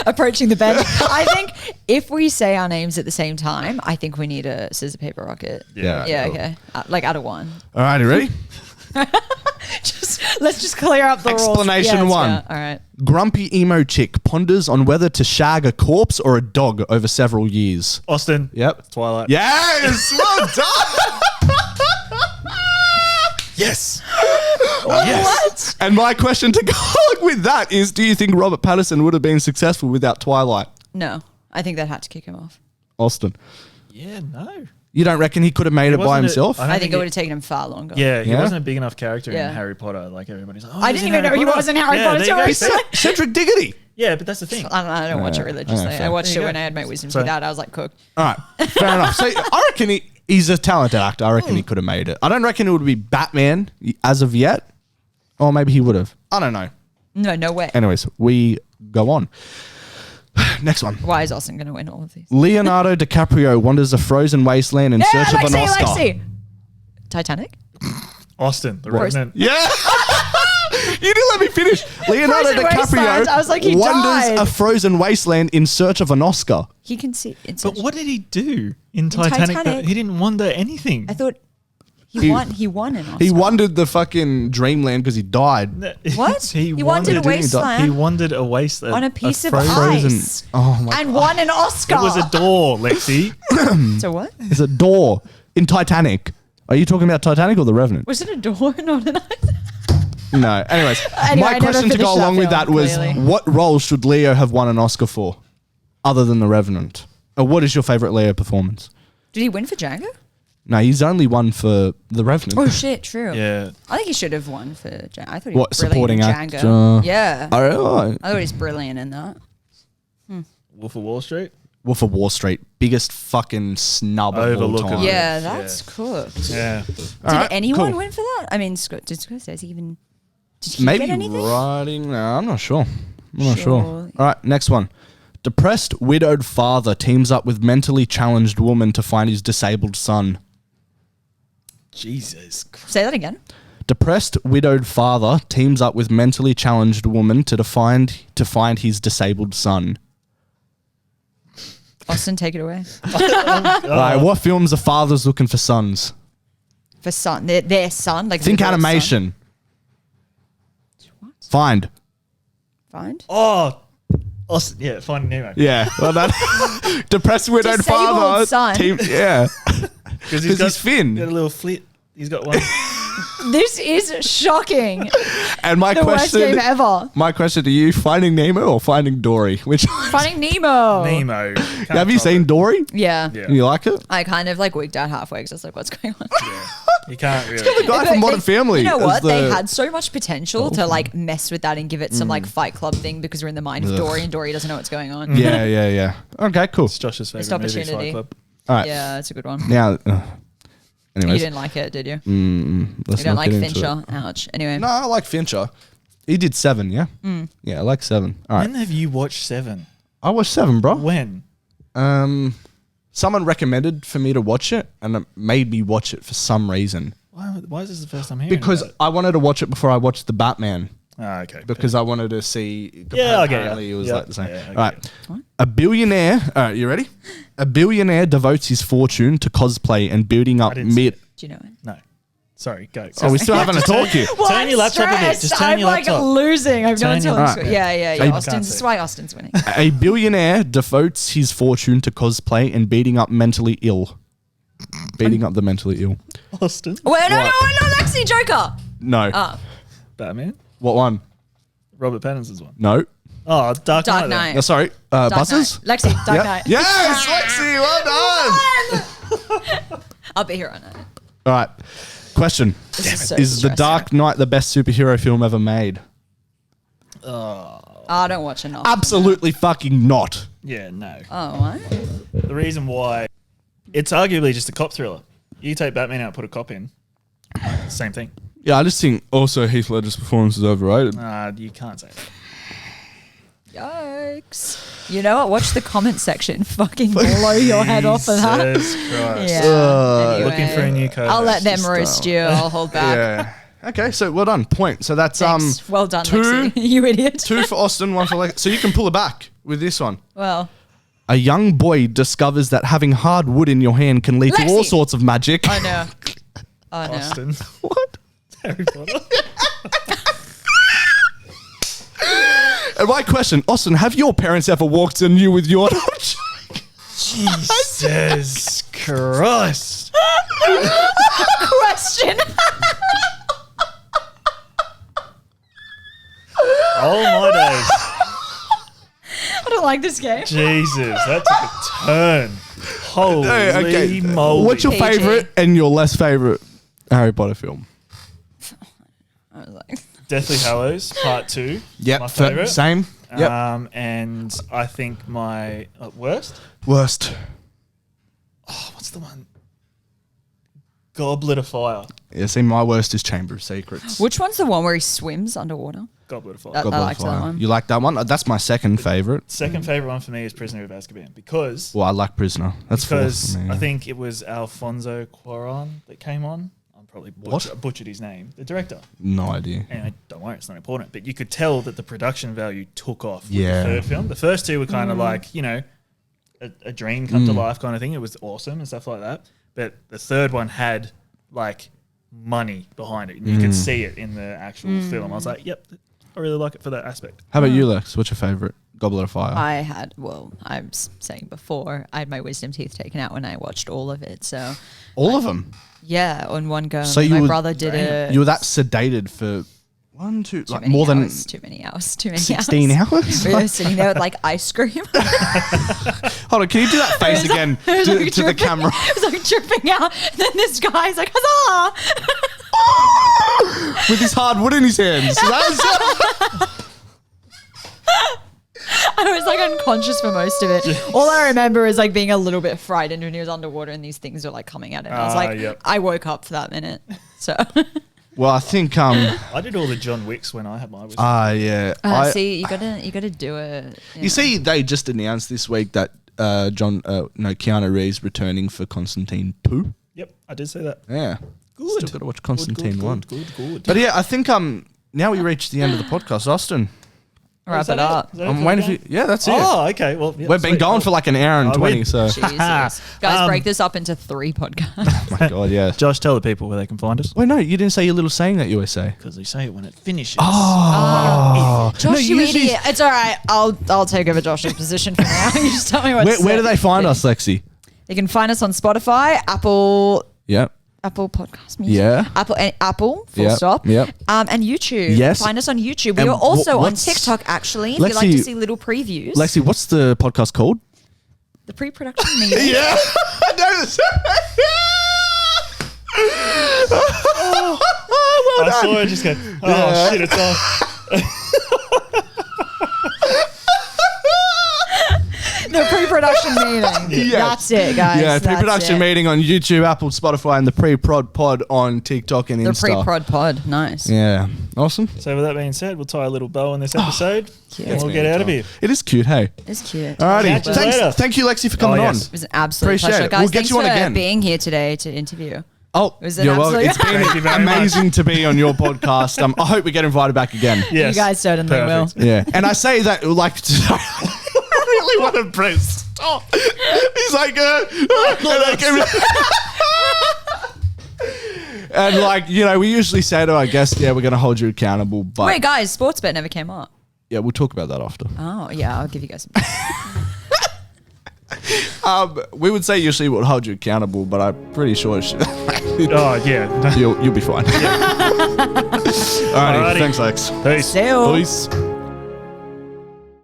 Approaching the bench. I think if we say our names at the same time, I think we need a scissor, paper, rocket. Yeah. Yeah, Cool. okay. Like out of one. Alrighty, ready? Let's just clear up the rules. Explanation Yeah, let's one. go. All right. Grumpy emo chick ponders on whether to shag a corpse or a dog over several years. Austin. Yep. Twilight. Yes, well done. Yes. Yes. And my question to go along with that is, do you think Robert Pattinson would have been successful without Twilight? No, I think that had to kick him off. Austin. Yeah, no. You don't reckon he could have made it by wasn't himself? don't I think it he- would have taken him far longer. Yeah, he Yeah? wasn't a big enough character Yeah. in Harry Potter. Like everybody's like, oh, I he's didn't in even know Harry he Potter. wasn't Harry Potter there you go. till recently. Cedric Diggory. Yeah, but that's the thing. I don't watch it religiously. fair. I watched There it you when go. I had my wisdom So- teeth out. I was like, cooked. All right, fair enough. So I reckon he's a talented actor. I reckon he could have made it. I don't reckon it would be Batman as of yet. Or maybe he would have. I don't know. No way. Anyways, we go on. Next one. Why is Austin going to win all of these? Leonardo DiCaprio wanders a frozen wasteland in search of an Oscar. Lexee. Titanic? Austin, the Frozen. Revenant. Yeah. You didn't let me finish. Leonardo Frozen wasteland. I was like, he wanders died. a frozen wasteland in search of an Oscar. He can see. But what did he do in Titanic? Titanic- He didn't wander anything. I thought he won an Oscar. He wandered the fucking dreamland because he died. What? He wandered a He wasteland wandered a wasteland. on a piece of frozen- ice Oh my and won an Oscar. It was a door, Lexi. So what? There's a door in Titanic. Are you talking about Titanic or The Revenant? Was it a door, not an ice? No. Anyways, Anyway, I my never question to finished go that along with film, that was, clearly. what role should Leo have won an Oscar for, other than The Revenant? Or what is your favorite Leo performance? Did he win for Django? No, he's only won for The Revenant. Oh shit, true. Yeah. I think he should have won for Django. I thought he What, was brilliant supporting in actor? Django. Yeah. Oh, really? I thought he was brilliant in that. Wolf of Wall Street. Wolf of Wall Street, biggest fucking snub of all Overlook time. of- Yeah, yeah. that's cooked. Yeah. Did Alright, anyone cool. win for that? I mean, did Scorsese even? Did he Maybe get anything? writing. No, I'm not sure. I'm not Sure. sure. All right, next one. Depressed widowed father teams up with mentally challenged woman to find his disabled son. Jesus Christ. Say that again. Depressed widowed father teams up with mentally challenged woman to find his disabled son. Austin, take it away. All right, what films are fathers looking for sons? For son, their son, like Think the adult animation. son. What? Find. Find? Oh. Austin, yeah, Finding Nemo. Yeah. Well, that depressed widowed Disabled father. son. Yeah. Because he's Finn. Got a little flit. He's got one. This is shocking. And my The worst question. game ever. My question to you: Finding Nemo or Finding Dory? Which Finding Nemo. Nemo. have you seen Dory? Yeah. Yeah. You like it? I kind of like wigged out halfway because I was like, what's going on? You can't really. The guy from Modern Family. You know as what? They the- had so much potential to like mess with that and give it some like Fight Club thing because we're in the mind of Dory and Dory doesn't know what's going on. Yeah. Okay, cool. It's Josh's Missed favorite movie, opportunity. Fight Club. All right. Yeah, it's a good one. Now, You anyways, didn't like it, did you? let's You don't not like get into Fincher. it. Ouch. Anyway. No, I like Fincher. He did 7, yeah? Yeah, I like 7. All right. When have you watched Seven? I watched 7, bro. When? Someone recommended for me to watch it, and it made me watch it for some reason. Why is this the first time hearing Because about it? I wanted to watch it before I watched The Batman. Okay. because I wanted to see. Yeah, I get apparently it. it was Yeah. like the same. Yeah, I All get right. it. A billionaire. All right, you ready? A billionaire devotes his fortune to cosplay and building up didn't see mid. Do you know it? No. Sorry, go. Oh, we still having a talk here. Well, Turn I'm your laptop a bit. stressed. Just turn I'm your like laptop. losing. I'm Turn going to your- Alright. Yeah. I Austin. can't This is see. why Austin's winning. A billionaire devotes his fortune to cosplay and beating up mentally ill. Beating up the mentally ill. Austin. Wait, no, What? Lexee, Joker. No. Oh, Batman. What one? Robert Pattinson's one. No. Oh, Dark Dark Knight. Knight. No, sorry. Dark Buzzers? Knight. Lexee, Dark Yep. Knight. Yes, Lexi, well done. I'll be here on it. All right. Question. This is so Is The stressful. Dark Knight the best superhero film ever made? I don't watch enough. Absolutely fucking not. Yeah, no. Oh, what? The reason why it's arguably just a cop thriller. You take Batman out, put a cop in. Same thing. Yeah, I just think also Heath Ledger's performance is overrated. You can't say that. Yikes. You know what? Watch the comment section. Fucking blow your head off of that. Jesus Christ. Yeah. Anyway, Looking for a new co-host. I'll let them Just, roast you. I'll hold back. Yeah. Okay, so well done. Point. So that's Thanks. Well done, two- Lexee. You idiot. 2 for Austin, 1 for Lex. So you can pull it back with this one. Well, A young boy discovers that having hard wood in your hand can lead to all Lexee! sorts of magic. I know. I know. Austin. What? Harry Potter. And my question, Austin, have your parents ever walked in you with your Jesus Christ. Question. Oh my days. I don't like this game. Jesus, that took a turn. Holy Okay, moly. what's your PG. favorite and your less favorite Harry Potter film? I was like, Deathly Hallows Part 2. Yep, My favorite. same. Yep. And I think my worst. Worst. Oh, what's the one? Goblet of Fire. Yeah, see, my worst is Chamber of Secrets. which one's the one where he swims underwater? Goblet of Fire. That- Goblet of liked that Fire. one. You like that one? That's my second favorite. Second favorite one for me is Prisoner of Azkaban because Well, I like Prisoner. That's because fourth for me. I think it was Alfonso Cuarón that came on. I'm probably butchered his name. The director. No idea. And don't worry, it's not important. But you could tell that the production value took off with Yeah. the third film. The first two were kind of like, a dream come to life kind of thing. It was awesome and stuff like that. But the third one had like money behind it. And you could see it in the actual film. I was like, yep, I really like it for that aspect. How about you, Lex? What's your favorite? Goblet of Fire. I was saying before, I had my wisdom teeth taken out when I watched all of it. So, All of them. yeah, on one go. So my you were- brother did it. You were that sedated for 1, 2, too like many more than hours, too many hours, too many 16 hours? We were sitting there with like ice cream. Hold on, can you do that face It was again like- it was to, like to the dripping- camera? It was like dripping out. And then this guy's like, huzzah! With his hard wood in his hands. That's- I was like unconscious for most of it. All I remember is like being a little bit frightened when he was underwater and these things were like coming at him. I was like, Yep. I woke up for that minute. So, well, I think I did all the John Wicks when I had my wisdom. yeah. I- see, you gotta do it. You see, they just announced this week that Keanu Reeves returning for Constantine 2. Yep, I did say that. Yeah. Good. Still got to watch Constantine 1. Good. But yeah, I think now we reached the end of the podcast. Austin, Wrap Is that it up. Is that I'm for waiting the for you. Yeah, that's it. Oh, okay. Well, yeah, We've been sweet. going for like an hour and I 20, win. so. Jesus. Guys, break this up into 3 podcasts. Oh my God, yeah. Josh, tell the people where they can find us. Wait, no, you didn't say your little saying that you always say. Because they say it when it finishes. Oh. Josh, No, you usually- idiot. It's all right. I'll take over Josh's position for now. You just tell me what to Where do say. they find us, Lexi? You can find us on Spotify, Apple Yep. Podcast Music. Yeah. Apple, full Yep, stop. yep. And YouTube. Yes. Find us on YouTube. We And are also on what's- TikTok, actually, if you'd like to Lexi- see little previews. Lexi, what's the podcast called? The pre-production meeting. Yeah. I know this. I saw it just go, Yeah. shit, it's off. The pre-production meeting. Yes. That's it, guys. Yeah, That's pre-production it. meeting on YouTube, Apple, Spotify, and the pre-prod pod on TikTok and The Insta. pre-prod pod. Nice. Yeah. Awesome. So with that being said, we'll tie a little bow on this episode Cute. and we'll get out of here. It is cute, hey. It's cute. Alrighty. Catch you later. Thank you, Lexi, for coming yes. It was an absolute Appreciate pleasure. it. Guys, We'll get thanks you on for again. being here today to interview. Oh, was an you're welcome. absolute- It's been Thank you very amazing to be on your podcast. I hope we get invited back again. Yes. You guys certainly Perfect. will. Yeah, and I say that like I really want to press stop. He's like, and like we usually say to our guests, yeah, we're going to hold you accountable, but Wait, guys, sports bet never came up. yeah, we'll talk about that after. Oh, yeah, I'll give you guys some. We would say usually we'll hold you accountable, but I'm pretty sure Oh, yeah. you'll be fine. Alrighty, Alrighty. thanks, Lex. Peace. See you. Peace.